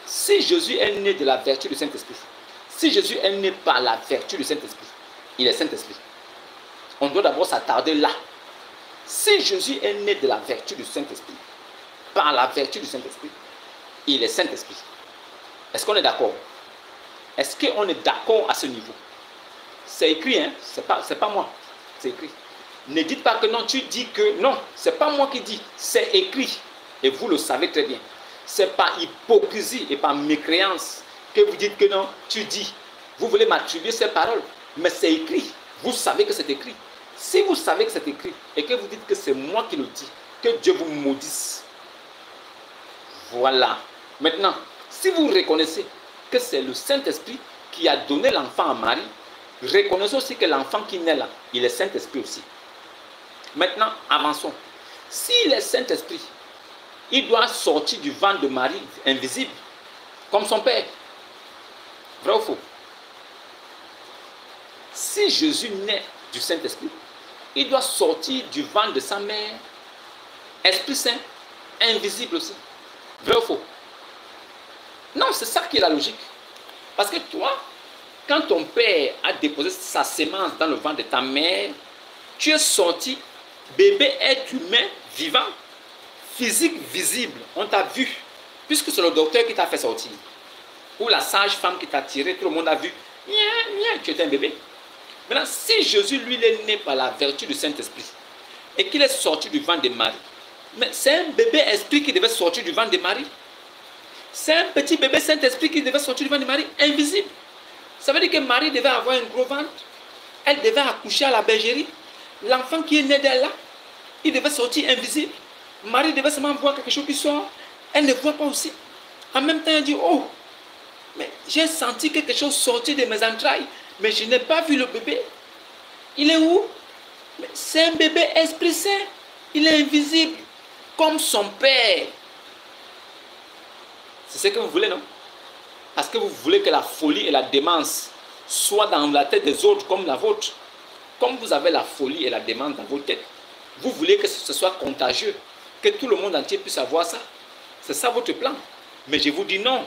Si Jésus est né de la vertu du Saint-Esprit, si Jésus est né par la vertu du Saint-Esprit, il est Saint-Esprit. On doit d'abord s'attarder là. Si Jésus est né de la vertu du Saint-Esprit, par la vertu du Saint-Esprit, il est Saint-Esprit. Est-ce qu'on est d'accord? Est-ce qu'on est d'accord à ce niveau? C'est écrit, hein? C'est pas moi. C'est écrit. Ne dites pas que non, tu dis que non. C'est pas moi qui dis, c'est écrit. Et vous le savez très bien. C'est par hypocrisie et par mécréance que vous dites que non, tu dis. Vous voulez m'attribuer ces paroles, mais c'est écrit. Vous savez que c'est écrit. Si vous savez que c'est écrit et que vous dites que c'est moi qui le dis, que Dieu vous maudisse. Voilà. Maintenant, si vous reconnaissez que c'est le Saint-Esprit qui a donné l'enfant à Marie, reconnaissez aussi que l'enfant qui naît là, il est Saint-Esprit aussi. Maintenant, avançons. S'il est Saint-Esprit, il doit sortir du ventre de Marie invisible, comme son Père. Vrai ou faux? Si Jésus naît du Saint-Esprit, il doit sortir du ventre de sa mère, Esprit Saint, invisible aussi. Vrai ou faux? Non, c'est ça qui est la logique. Parce que toi, quand ton père a déposé sa sémence dans le ventre de ta mère, tu es sorti, bébé être humain, vivant, physique, visible. On t'a vu, puisque c'est le docteur qui t'a fait sortir. Ou la sage-femme qui t'a tiré, tout le monde a vu. Tu étais un bébé. Maintenant, si Jésus, lui, il est né par la vertu du Saint-Esprit et qu'il est sorti du ventre de Marie, mais c'est un bébé esprit qui devait sortir du ventre de Marie. C'est un petit bébé Saint-Esprit qui devait sortir du ventre de Marie, invisible. Ça veut dire que Marie devait avoir un gros ventre. Elle devait accoucher à la bergerie. L'enfant qui est né d'elle là, il devait sortir invisible. Marie devait seulement voir quelque chose qui sort. Elle ne voit pas aussi. En même temps, elle dit, oh, mais j'ai senti quelque chose sortir de mes entrailles, mais je n'ai pas vu le bébé. Il est où? C'est un bébé Esprit Saint. Il est invisible, comme son père. C'est ce que vous voulez, non? Parce que vous voulez que la folie et la démence soient dans la tête des autres comme la vôtre. Comme vous avez la folie et la démence dans vos têtes, vous voulez que ce soit contagieux, que tout le monde entier puisse avoir ça. C'est ça votre plan. Mais je vous dis non.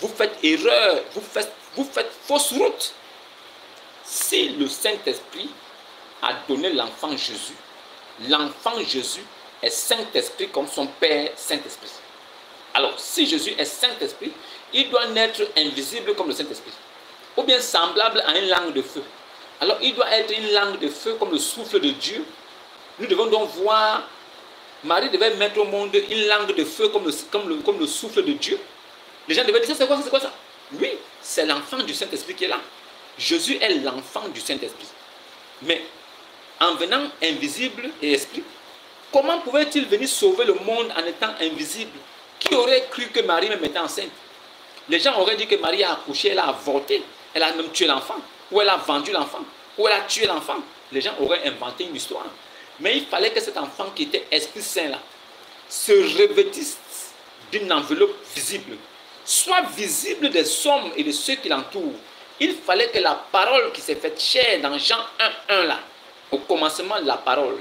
Vous faites erreur, vous faites fausse route. Si le Saint-Esprit a donné l'enfant Jésus est Saint-Esprit comme son Père Saint-Esprit. Alors, si Jésus est Saint-Esprit, il doit naître invisible comme le Saint-Esprit, ou bien semblable à une langue de feu. Alors, il doit être une langue de feu comme le souffle de Dieu. Nous devons donc voir, Marie devait mettre au monde une langue de feu comme le souffle de Dieu. Les gens devaient dire, c'est quoi ça? Oui, c'est l'enfant du Saint-Esprit qui est là. Jésus est l'enfant du Saint-Esprit. Mais, en venant invisible et esprit, comment pouvait-il venir sauver le monde en étant invisible? Qui aurait cru que Marie même était enceinte? Les gens auraient dit que Marie a accouché, elle a avorté, elle a même tué l'enfant, ou elle a vendu l'enfant, ou elle a tué l'enfant. Les gens auraient inventé une histoire. Mais il fallait que cet enfant qui était Esprit Saint là, se revêtisse d'une enveloppe visible, soit visible des hommes et de ceux qui l'entourent. Il fallait que la parole qui s'est faite chair dans Jean 1:1 là, au commencement la parole.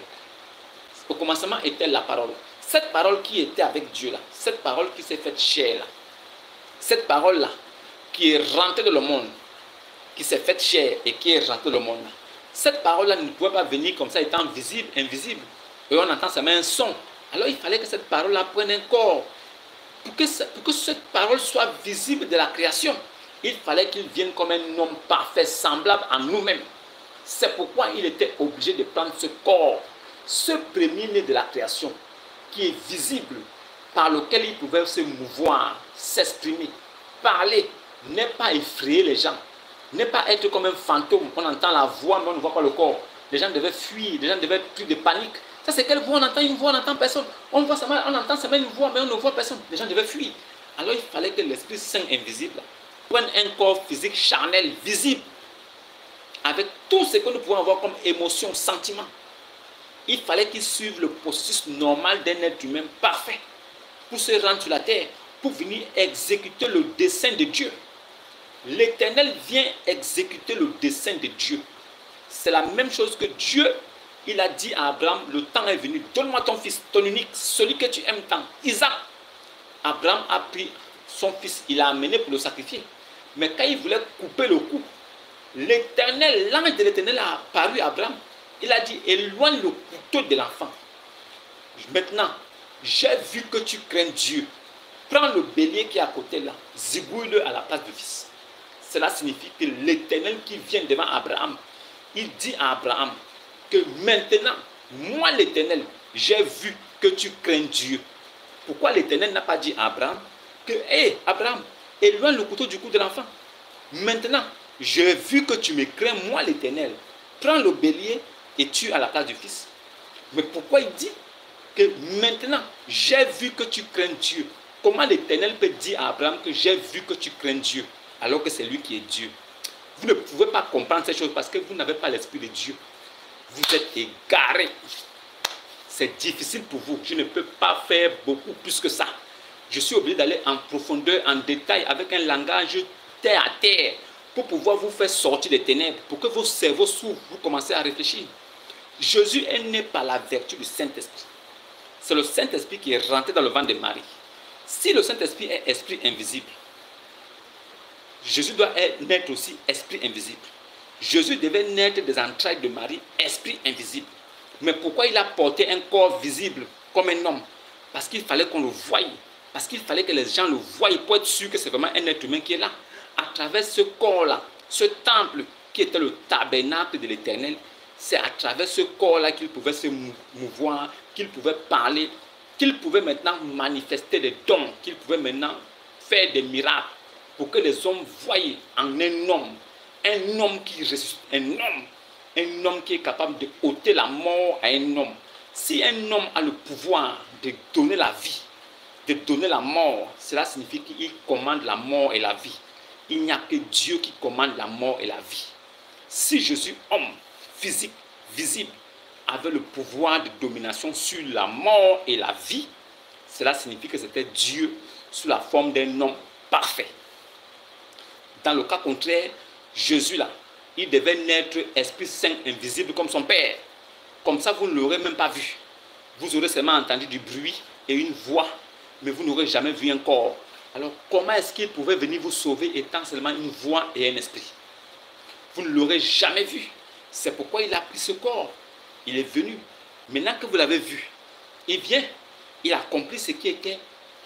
Au commencement était la parole. Cette parole qui était avec Dieu là, cette parole qui s'est faite chair là, cette parole là, qui est rentrée dans le monde, qui s'est faite chair et qui est rentrée dans le monde là, cette parole là ne pouvait pas venir comme ça étant visible, invisible. Et on entend seulement un son. Alors il fallait que cette parole là prenne un corps. Pour que cette parole soit visible de la création, il fallait qu'il vienne comme un homme parfait, semblable à nous-mêmes. C'est pourquoi il était obligé de prendre ce corps, ce premier-né de la création, qui est visible, par lequel il pouvait se mouvoir, s'exprimer, parler, n'est pas effrayer les gens, n'est pas être comme un fantôme, on entend la voix mais on ne voit pas le corps. Les gens devaient fuir, les gens devaient être pris de panique. Ça c'est quelle voix? On entend une voix, on n'entend personne. On entend seulement une voix mais on ne voit personne. Les gens devaient fuir. Alors il fallait que l'Esprit Saint invisible prenne un corps physique charnel, visible, avec tout ce que nous pouvons avoir comme émotion, sentiment. Il fallait qu'il suive le processus normal d'un être humain parfait pour se rendre sur la terre, pour venir exécuter le dessein de Dieu. L'Éternel vient exécuter le dessein de Dieu. C'est la même chose que Dieu, il a dit à Abraham, le temps est venu, donne-moi ton fils, ton unique, celui que tu aimes tant, Isaac. Abraham a pris son fils, il l'a amené pour le sacrifier. Mais quand il voulait couper le cou, l'Éternel, l'ange de l'Éternel a apparu à Abraham. Il a dit, éloigne le couteau de l'enfant. Maintenant, j'ai vu que tu crains Dieu. Prends le bélier qui est à côté là, zigouille-le à la place du fils. Cela signifie que l'Éternel qui vient devant Abraham, il dit à Abraham que maintenant, moi l'Éternel, j'ai vu que tu crains Dieu. Pourquoi l'Éternel n'a pas dit à Abraham que, hé Abraham, éloigne le couteau du cou de l'enfant. Maintenant, j'ai vu que tu me crains, moi l'Éternel. Prends le bélier et tue à la place du fils. Mais pourquoi il dit que maintenant, j'ai vu que tu crains Dieu? Comment l'Éternel peut dire à Abraham que j'ai vu que tu crains Dieu alors que c'est lui qui est Dieu? Vous ne pouvez pas comprendre ces choses parce que vous n'avez pas l'esprit de Dieu. Vous êtes égarés. C'est difficile pour vous. Je ne peux pas faire beaucoup plus que ça. Je suis obligé d'aller en profondeur, en détail, avec un langage terre à terre, pour pouvoir vous faire sortir des ténèbres, pour que vos cerveaux s'ouvrent, vous commencez à réfléchir. Jésus est né par la vertu du Saint-Esprit. C'est le Saint-Esprit qui est rentré dans le ventre de Marie. Si le Saint-Esprit est esprit invisible, Jésus doit naître aussi esprit invisible. Jésus devait naître des entrailles de Marie, esprit invisible. Mais pourquoi il a porté un corps visible comme un homme? Parce qu'il fallait qu'on le voie. Parce qu'il fallait que les gens le voient pour être sûr que c'est vraiment un être humain qui est là. À travers ce corps-là, ce temple qui était le tabernacle de l'Éternel, c'est à travers ce corps-là qu'il pouvait se mouvoir, qu'il pouvait parler, qu'il pouvait maintenant manifester des dons, qu'il pouvait maintenant faire des miracles pour que les hommes voient en un homme qui ressuscite, un homme qui est capable de ôter la mort à un homme. Si un homme a le pouvoir de donner la vie, de donner la mort, cela signifie qu'il commande la mort et la vie. Il n'y a que Dieu qui commande la mort et la vie. Si Jésus, homme, physique, visible, avait le pouvoir de domination sur la mort et la vie, cela signifie que c'était Dieu sous la forme d'un homme parfait. Dans le cas contraire, Jésus là, il devait naître Esprit Saint invisible comme son Père. Comme ça, vous ne l'aurez même pas vu. Vous aurez seulement entendu du bruit et une voix, mais vous n'aurez jamais vu un corps. Alors, comment est-ce qu'il pouvait venir vous sauver étant seulement une voix et un esprit? Vous ne l'aurez jamais vu. C'est pourquoi il a pris ce corps. Il est venu. Maintenant que vous l'avez vu, il vient. Il accomplit ce qui était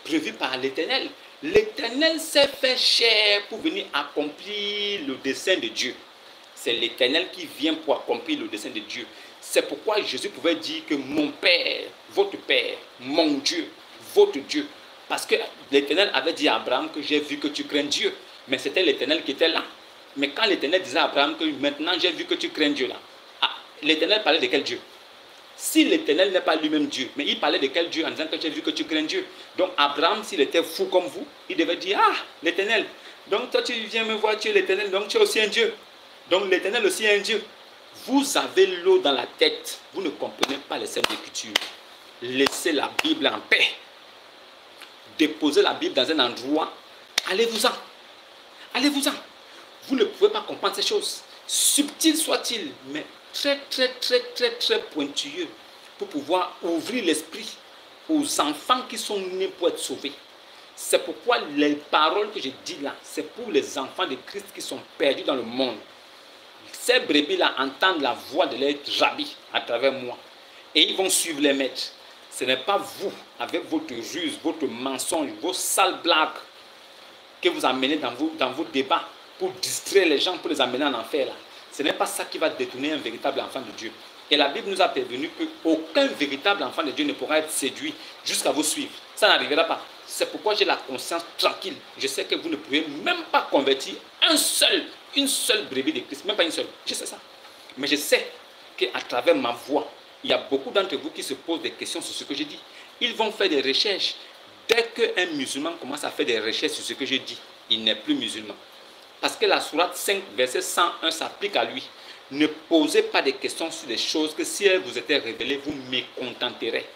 prévu par l'Éternel. L'Éternel s'est fait chair pour venir accomplir le dessein de Dieu. C'est l'Éternel qui vient pour accomplir le dessein de Dieu. C'est pourquoi Jésus pouvait dire que mon Père, votre Père, mon Dieu, votre Dieu. Parce que l'Éternel avait dit à Abraham que j'ai vu que tu crains Dieu. Mais c'était l'Éternel qui était là. Mais quand l'Éternel disait à Abraham que maintenant j'ai vu que tu crains Dieu là, l'Éternel parlait de quel Dieu? Si l'Éternel n'est pas lui-même Dieu, mais il parlait de quel Dieu en disant que j'ai vu que tu crains Dieu? Donc Abraham, s'il était fou comme vous, il devait dire, ah, l'Éternel, donc toi tu viens me voir, tu es l'Éternel, donc tu es aussi un Dieu. Donc l'Éternel aussi est un Dieu. Vous avez l'eau dans la tête, vous ne comprenez pas les Saintes Écritures. Laissez la Bible en paix. Déposez la Bible dans un endroit, allez-vous-en. Allez-vous-en. Vous ne pouvez pas comprendre ces choses. Subtil soit-il, mais très pointilleux pour pouvoir ouvrir l'esprit aux enfants qui sont nés pour être sauvés. C'est pourquoi les paroles que je dis là, c'est pour les enfants de Christ qui sont perdus dans le monde. Ces brebis-là entendent la voix de leur rabbi à travers moi et ils vont suivre les maîtres. Ce n'est pas vous, avec votre ruse, votre mensonge, vos sales blagues que vous amenez dans vos débats pour distraire les gens, pour les amener en enfer là. Ce n'est pas ça qui va détourner un véritable enfant de Dieu. Et la Bible nous a prévenu qu'aucun véritable enfant de Dieu ne pourra être séduit jusqu'à vous suivre. Ça n'arrivera pas. C'est pourquoi j'ai la conscience tranquille. Je sais que vous ne pouvez même pas convertir une seule brebis de Christ, même pas une seule. Je sais ça. Mais je sais qu'à travers ma voix, il y a beaucoup d'entre vous qui se posent des questions sur ce que je dis. Ils vont faire des recherches. Dès qu'un musulman commence à faire des recherches sur ce que je dis, il n'est plus musulman. Parce que la sourate 5, verset 101 s'applique à lui. Ne posez pas de questions sur des choses que si elles vous étaient révélées, vous mécontenterez.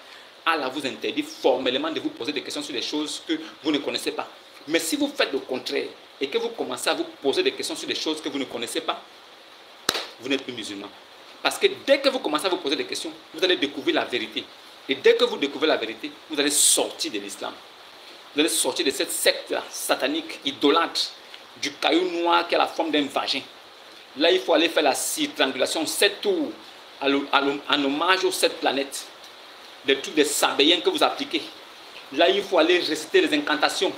Allah vous interdit formellement de vous poser des questions sur des choses que vous ne connaissez pas. Mais si vous faites le contraire et que vous commencez à vous poser des questions sur des choses que vous ne connaissez pas, vous n'êtes plus musulman. Parce que dès que vous commencez à vous poser des questions, vous allez découvrir la vérité. Et dès que vous découvrez la vérité, vous allez sortir de l'islam. Vous allez sortir de cette secte satanique, idolâtre, du caillou noir qui a la forme d'un vagin. Là, il faut aller faire la circumambulation 7 tours en hommage aux 7 planètes. Des trucs des sabéens que vous appliquez. Là, il faut aller réciter les incantations.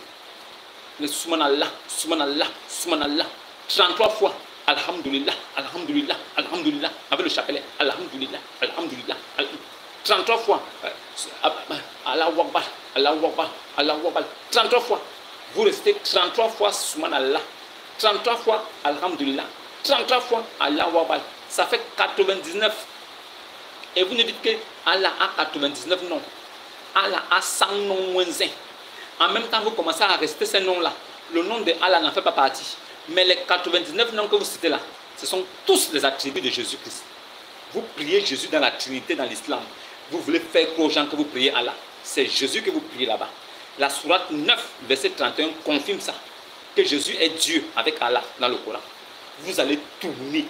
Le Subhanallah, Subhanallah, Subhanallah. 33 fois. Alhamdulillah, Alhamdulillah, Alhamdulillah. Avec le chapelet. Alhamdulillah, Alhamdulillah. 33 fois. Allahu Akbar, Allahu Akbar, Allahu Akbar. 33 fois. Vous restez 33 fois Subhanallah. 33 fois Alhamdulillah. 33 fois Allahu Akbar. Ça fait 99. Et vous ne dites que Allah a 99 noms. Allah a 100 noms moins 1. En même temps, vous commencez à rester ces noms-là. Le nom de Allah n'en fait pas partie. Mais les 99 noms que vous citez là, ce sont tous les attributs de Jésus-Christ. Vous priez Jésus dans la Trinité, dans l'islam. Vous voulez faire croire aux gens que vous priez Allah. C'est Jésus que vous priez là-bas. La sourate 9, verset 31 confirme ça. Que Jésus est Dieu avec Allah dans le Coran. Vous allez tourner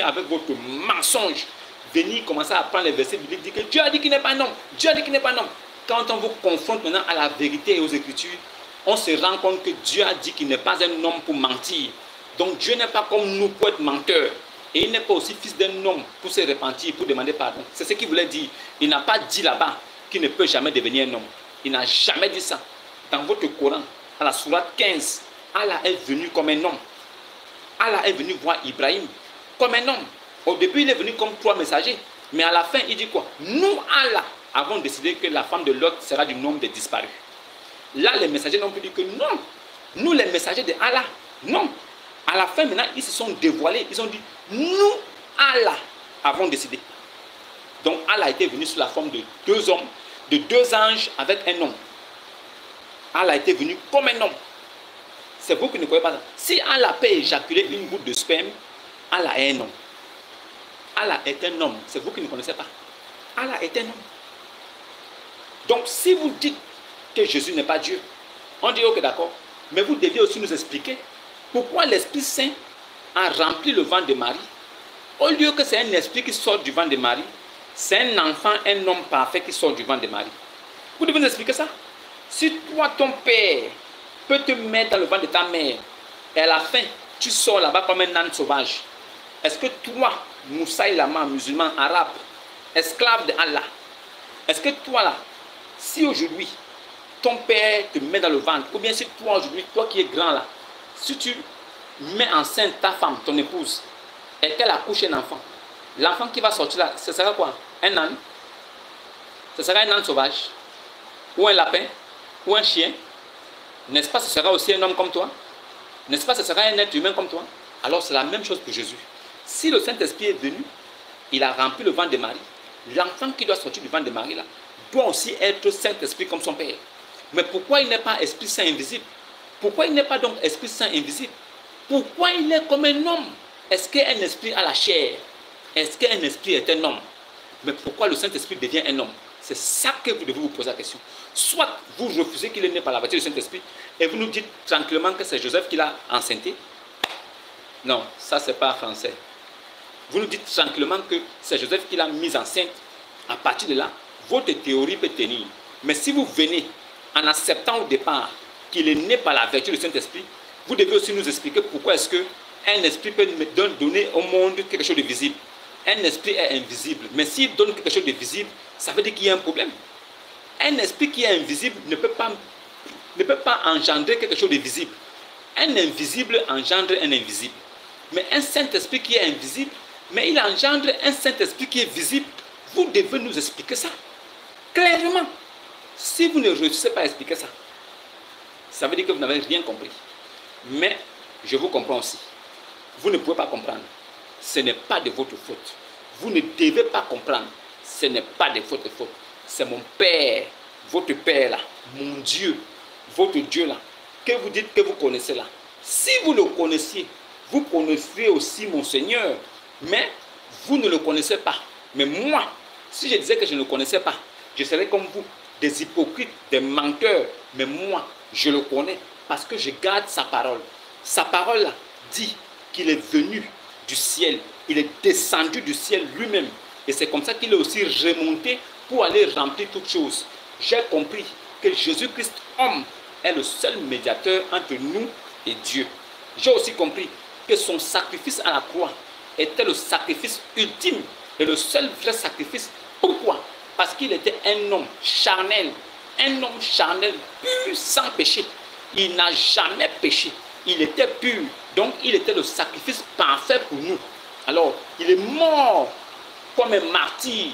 avec votre mensonge. Venir commencer à prendre les versets bibliques, dire que Dieu a dit qu'il n'est pas un homme. Dieu a dit qu'il n'est pas un homme. Quand on vous confronte maintenant à la vérité et aux Écritures, on se rend compte que Dieu a dit qu'il n'est pas un homme pour mentir. Donc Dieu n'est pas comme nous pour être menteur. Et il n'est pas aussi fils d'un homme pour se repentir, pour demander pardon. C'est ce qu'il voulait dire. Il n'a pas dit là-bas qu'il ne peut jamais devenir un homme. Il n'a jamais dit ça. Dans votre Coran, à la sourate 15, Allah est venu comme un homme. Allah est venu voir Ibrahim comme un homme. Au début, il est venu comme 3 messagers. Mais à la fin, il dit quoi? Nous, Allah, avons décidé que la femme de Lot sera du nombre des disparus. Là, les messagers n'ont plus dit que non. Nous, les messagers de Allah, non. À la fin, maintenant, ils se sont dévoilés. Ils ont dit, nous, Allah, avons décidé. Donc, Allah était venu sous la forme de 2 hommes, de 2 anges avec un homme. Allah était venu comme un homme. C'est vous qui ne croyez pas ça. Si Allah peut éjaculer une goutte de sperme, Allah est un homme. Allah est un homme. C'est vous qui ne connaissez pas. Allah est un homme. Donc, si vous dites que Jésus n'est pas Dieu, on dit ok, d'accord. Mais vous deviez aussi nous expliquer pourquoi l'Esprit Saint a rempli le ventre de Marie. Au lieu que c'est un esprit qui sort du ventre de Marie, c'est un enfant, un homme parfait qui sort du ventre de Marie. Vous devez nous expliquer ça. Si toi, ton père, peut te mettre dans le ventre de ta mère, et à la fin, tu sors là-bas comme un âne sauvage, est-ce que toi, Moussaïlama, musulman, arabe, esclave de Allah, est-ce que toi là, si aujourd'hui, ton père te met dans le ventre, ou bien si toi aujourd'hui, toi qui es grand là, si tu mets enceinte ta femme, ton épouse, et qu'elle accouche un enfant, l'enfant qui va sortir là, ce sera quoi? Un âne? Ce sera un âne sauvage? Ou un lapin? Ou un chien? N'est-ce pas, ce sera aussi un homme comme toi? N'est-ce pas, ce sera un être humain comme toi? Alors c'est la même chose pour Jésus. Si le Saint-Esprit est venu, il a rempli le ventre de Marie. L'enfant qui doit sortir du ventre de Marie là, doit aussi être Saint-Esprit comme son Père. Mais pourquoi il n'est pas Esprit Saint invisible? Pourquoi il n'est pas donc Esprit Saint invisible? Pourquoi il est comme un homme? Est-ce qu'un esprit a la chair? Est-ce qu'un esprit est un homme? Mais pourquoi le Saint-Esprit devient un homme? C'est ça que vous devez vous poser la question. Soit vous refusez qu'il est né par la voiture du Saint-Esprit et vous nous dites tranquillement que c'est Joseph qui l'a enceinté. Non, ça c'est pas français. Vous nous dites tranquillement que c'est Joseph qui l'a mise enceinte. À partir de là, votre théorie peut tenir. Mais si vous venez en acceptant au départ qu'il est né par la vertu du Saint-Esprit, vous devez aussi nous expliquer pourquoi est-ce qu'un esprit peut donner au monde quelque chose de visible. Un esprit est invisible, mais s'il donne quelque chose de visible, ça veut dire qu'il y a un problème. Un esprit qui est invisible ne peut pas engendrer quelque chose de visible. Un invisible engendre un invisible. Mais un Saint-Esprit qui est invisible, mais il engendre un Saint-Esprit qui est visible. Vous devez nous expliquer ça. Clairement. Si vous ne réussissez pas à expliquer ça, ça veut dire que vous n'avez rien compris. Mais je vous comprends aussi. Vous ne pouvez pas comprendre. Ce n'est pas de votre faute. Vous ne devez pas comprendre. Ce n'est pas de votre faute. C'est mon Père, votre Père là, mon Dieu, votre Dieu là, que vous dites que vous connaissez là. Si vous le connaissiez, vous connaissez aussi mon Seigneur, mais vous ne le connaissez pas. Mais moi, si je disais que je ne le connaissais pas, je serais comme vous, des hypocrites, des menteurs. Mais moi, je le connais parce que je garde sa parole. Sa parole là dit qu'il est venu du ciel. Il est descendu du ciel lui-même. Et c'est comme ça qu'il est aussi remonté pour aller remplir toutes choses. J'ai compris que Jésus-Christ, homme, est le seul médiateur entre nous et Dieu. J'ai aussi compris que son sacrifice à la croix était le sacrifice ultime et le seul vrai sacrifice. Pourquoi? Parce qu'il était un homme charnel pur, sans péché. Il n'a jamais péché. Il était pur. Donc, il était le sacrifice parfait pour nous. Alors, il est mort comme un martyr.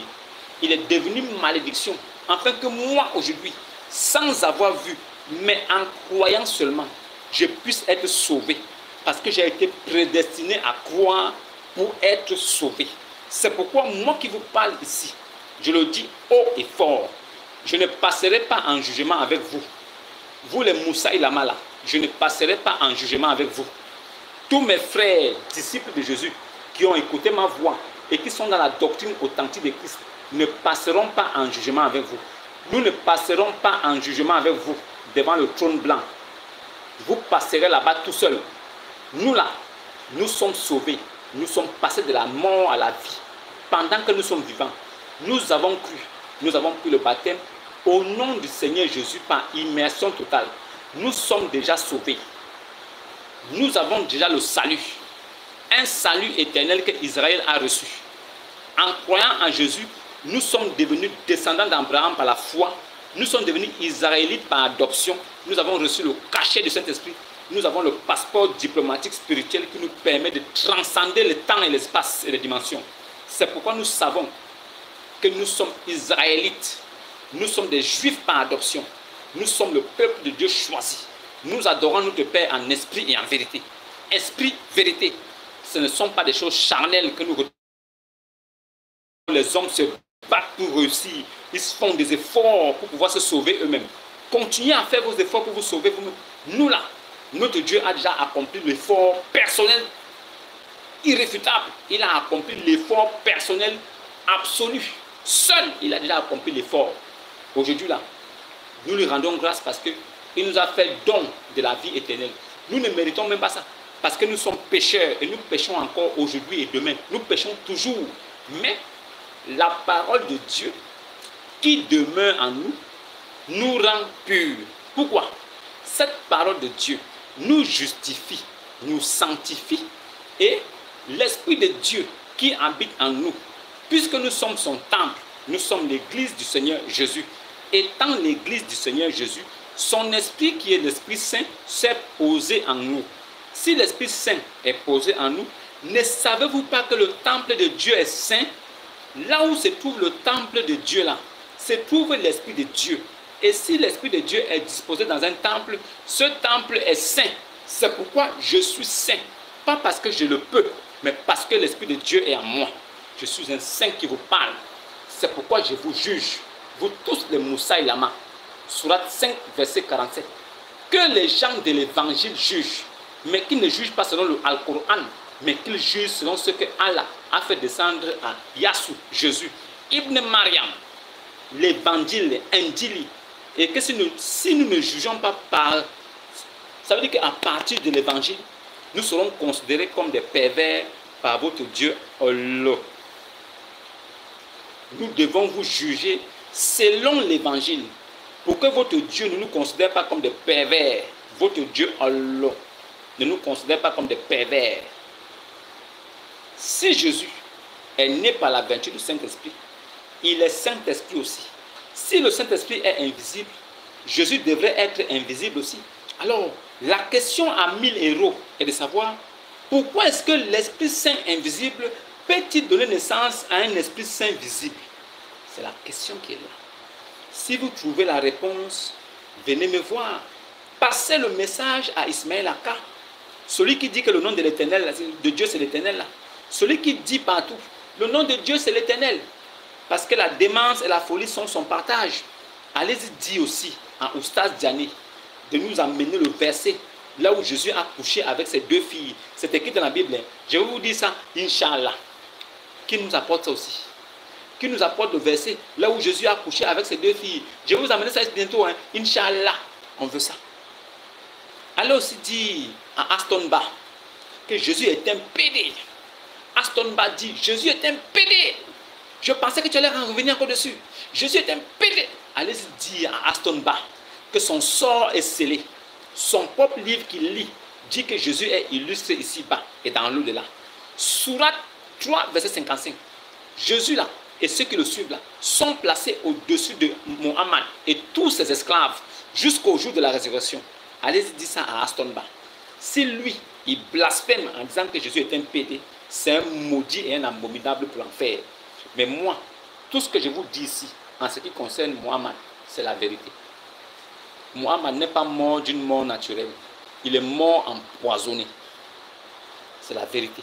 Il est devenu malédiction. Afin que moi, aujourd'hui, sans avoir vu, mais en croyant seulement, je puisse être sauvé. Parce que j'ai été prédestiné à croire pour être sauvé. C'est pourquoi moi qui vous parle ici, je le dis haut et fort. Je ne passerai pas en jugement avec vous. Vous les Moussa et Lamala, je ne passerai pas en jugement avec vous. Tous mes frères, disciples de Jésus, qui ont écouté ma voix et qui sont dans la doctrine authentique de Christ, ne passeront pas en jugement avec vous. Nous ne passerons pas en jugement avec vous devant le trône blanc. Vous passerez là-bas tout seul. Nous là, nous sommes sauvés. Nous sommes passés de la mort à la vie. Pendant que nous sommes vivants, nous avons cru. Nous avons pris le baptême au nom du Seigneur Jésus par immersion totale. Nous sommes déjà sauvés. Nous avons déjà le salut. Un salut éternel que Israël a reçu. En croyant en Jésus, nous sommes devenus descendants d'Abraham par la foi. Nous sommes devenus Israélites par adoption. Nous avons reçu le cachet du Saint-Esprit. Nous avons le passeport diplomatique spirituel qui nous permet de transcender le temps et l'espace et les dimensions. C'est pourquoi nous savons que nous sommes Israélites. Nous sommes des Juifs par adoption. Nous sommes le peuple de Dieu choisi. Nous adorons notre Père en esprit et en vérité. Esprit, vérité. Ce ne sont pas des choses charnelles que nous retrouvons. Les hommes se battent pour réussir. Ils font des efforts pour pouvoir se sauver eux-mêmes. Continuez à faire vos efforts pour vous sauver vous-même. Nous là, notre Dieu a déjà accompli l'effort personnel irréfutable. Il a accompli l'effort personnel absolu. Seul, il a déjà accompli l'effort. Aujourd'hui là, nous lui rendons grâce parce qu'il nous a fait don de la vie éternelle. Nous ne méritons même pas ça. Parce que nous sommes pécheurs et nous péchons encore aujourd'hui et demain. Nous péchons toujours. Mais la parole de Dieu qui demeure en nous, nous rend purs. Pourquoi? Cette parole de Dieu nous justifie, nous sanctifie et l'Esprit de Dieu qui habite en nous, puisque nous sommes son temple, nous sommes l'église du Seigneur Jésus. Étant l'église du Seigneur Jésus, son esprit qui est l'Esprit Saint s'est posé en nous. Si l'Esprit Saint est posé en nous, ne savez-vous pas que le temple de Dieu est saint? Là où se trouve le temple de Dieu là, se trouve l'Esprit de Dieu. Et si l'Esprit de Dieu est disposé dans un temple, ce temple est saint. C'est pourquoi je suis saint. Pas parce que je le peux, mais parce que l'Esprit de Dieu est en moi. Je suis un saint qui vous parle. C'est pourquoi je vous juge. Vous tous les Moussa et Lama. Sourate 5, verset 47. Que les gens de l'évangile jugent, mais qu'ils ne jugent pas selon le Al-Qur'an, mais qu'ils jugent selon ce que Allah a fait descendre à Yassou, Jésus, Ibn Mariam, l'évangile, l'Injili. Et que si nous ne jugeons pas par... Ça veut dire qu'à partir de l'évangile, nous serons considérés comme des pervers par votre Dieu Allah. Nous devons vous juger selon l'évangile. Pour que votre Dieu ne nous considère pas comme des pervers. Votre Dieu Allah ne nous considère pas comme des pervers. Si Jésus est né par la vertu du Saint-Esprit, il est Saint-Esprit aussi. Si le Saint-Esprit est invisible, Jésus devrait être invisible aussi. Alors, la question à 1000 euros est de savoir pourquoi est-ce que l'Esprit Saint invisible peut-il donner naissance à un Esprit Saint visible? C'est la question qui est là. Si vous trouvez la réponse, venez me voir. Passez le message à Ismaël Aka. Celui qui dit que le nom de l'Éternel, de Dieu c'est l'Éternel là. Celui qui dit partout, le nom de Dieu c'est l'Éternel. Parce que la démence et la folie sont son partage. Allez-y dire aussi à Oustaz Diané de nous amener le verset là où Jésus a couché avec ses 2 filles. C'est écrit dans la Bible. Je vais vous dire ça, Inch'Allah. Qui nous apporte ça aussi? Qui nous apporte le verset là où Jésus a couché avec ses 2 filles. Je vais vous amener ça bientôt. Inch'Allah. On veut ça. Allez aussi dire à Aston Ba que Jésus est un pédé. Aston Ba dit, Jésus est un pédé. Je pensais que tu allais revenir encore dessus. Jésus est un pédé. Allez dire à Aston Ba que son sort est scellé. Son propre livre qu'il lit dit que Jésus est illustré ici-bas et dans l'au-delà. Sourate 3, verset 55. Jésus là et ceux qui le suivent là sont placés au-dessus de Mohammed et tous ses esclaves jusqu'au jour de la résurrection. Allez dire ça à Aston Ba. Si lui, il blasphème en disant que Jésus est un pédé, c'est un maudit et un abominable pour l'enfer. Mais moi, tout ce que je vous dis ici, en ce qui concerne Mohammed, c'est la vérité. Mohammed n'est pas mort d'une mort naturelle. Il est mort empoisonné. C'est la vérité.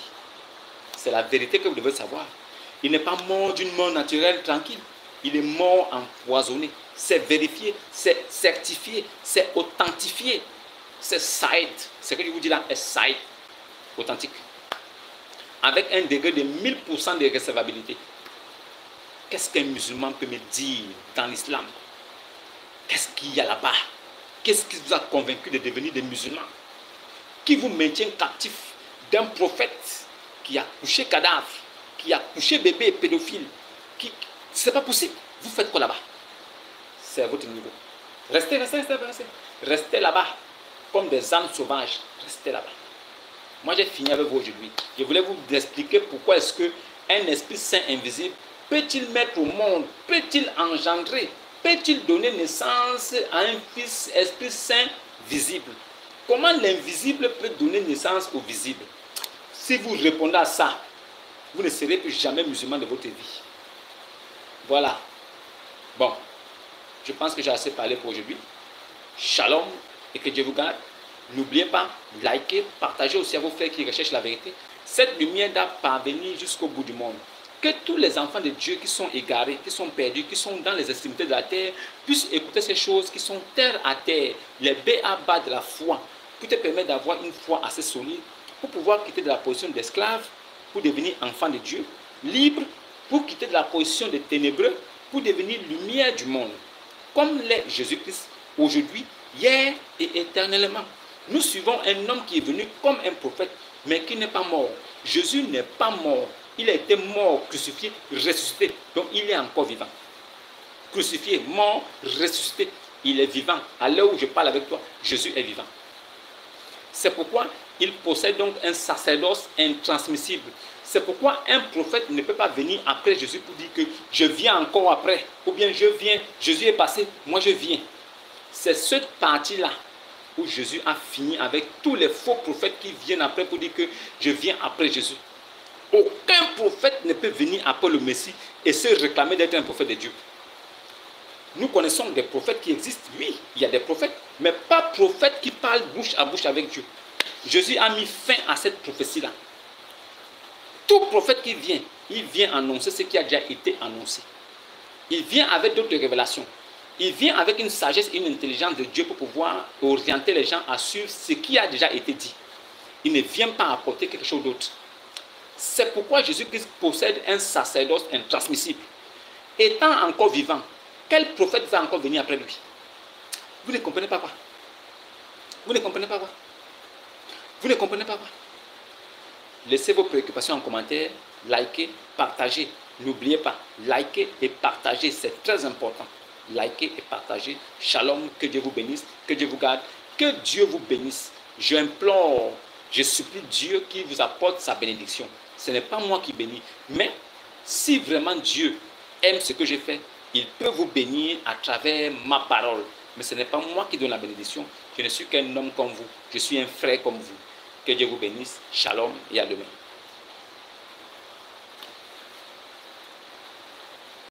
C'est la vérité que vous devez savoir. Il n'est pas mort d'une mort naturelle tranquille. Il est mort empoisonné. C'est vérifié, c'est certifié, c'est authentifié. C'est Saïd. Ce que je vous dis là est Saïd. Authentique. Avec un degré de 1000% de recevabilité. Qu'est-ce qu'un musulman peut me dire dans l'islam? Qu'est-ce qu'il y a là-bas? Qu'est-ce qui vous a convaincu de devenir des musulmans? Qui vous maintient captif d'un prophète qui a couché cadavre, qui a couché bébé pédophile? C'est pas possible. Vous faites quoi là-bas? C'est à votre niveau. Restez là-bas. Comme des ânes sauvages. Restez là-bas. Moi, j'ai fini avec vous aujourd'hui. Je voulais vous expliquer pourquoi est-ce qu'un esprit saint invisible peut-il mettre au monde, peut-il engendrer, peut-il donner naissance à un fils esprit saint visible? Comment l'invisible peut donner naissance au visible? Si vous répondez à ça, vous ne serez plus jamais musulman de votre vie. Voilà. Bon, je pense que j'ai assez parlé pour aujourd'hui. Shalom et que Dieu vous garde. N'oubliez pas, likez, partagez aussi à vos frères qui recherchent la vérité. Cette lumière doit parvenir jusqu'au bout du monde. Que tous les enfants de Dieu qui sont égarés, qui sont perdus, qui sont dans les extrémités de la terre, puissent écouter ces choses qui sont terre à terre, les b.a.-ba de la foi, qui te permettent d'avoir une foi assez solide pour pouvoir quitter de la position d'esclave, pour devenir enfant de Dieu, libre, pour quitter de la position de ténébreux, pour devenir lumière du monde. Comme l'est Jésus-Christ, aujourd'hui, hier et éternellement. Nous suivons un homme qui est venu comme un prophète, mais qui n'est pas mort. Jésus n'est pas mort. Il a été mort, crucifié, ressuscité. Donc il est encore vivant. Crucifié, mort, ressuscité. Il est vivant. À l'heure où je parle avec toi, Jésus est vivant. C'est pourquoi il possède donc un sacerdoce intransmissible. C'est pourquoi un prophète ne peut pas venir après Jésus pour dire que je viens encore après. Ou bien je viens, Jésus est passé, moi je viens. C'est cette partie-là où Jésus a fini avec tous les faux prophètes qui viennent après pour dire que je viens après Jésus. Aucun prophète ne peut venir après le Messie et se réclamer d'être un prophète de Dieu. Nous connaissons des prophètes qui existent, oui, il y a des prophètes, mais pas prophètes qui parlent bouche à bouche avec Dieu. Jésus a mis fin à cette prophétie-là. Tout prophète qui vient, il vient annoncer ce qui a déjà été annoncé. Il vient avec d'autres révélations. Il vient avec une sagesse et une intelligence de Dieu pour pouvoir orienter les gens à suivre ce qui a déjà été dit. Il ne vient pas apporter quelque chose d'autre. C'est pourquoi Jésus-Christ possède un sacerdoce intransmissible. Étant encore vivant, quel prophète va encore venir après lui? Vous ne comprenez pas quoi? Vous ne comprenez pas quoi? Vous ne comprenez pas quoi? Laissez vos préoccupations en commentaire, likez, partagez. N'oubliez pas, likez et partagez, c'est très important. Likez et partagez. Shalom, que Dieu vous bénisse, que Dieu vous garde, que Dieu vous bénisse. Je implore, je supplie Dieu qui vous apporte sa bénédiction. Ce n'est pas moi qui bénis, mais si vraiment Dieu aime ce que j'ai fait, il peut vous bénir à travers ma parole. Mais ce n'est pas moi qui donne la bénédiction. Je ne suis qu'un homme comme vous. Je suis un frère comme vous. Que Dieu vous bénisse. Shalom et à demain.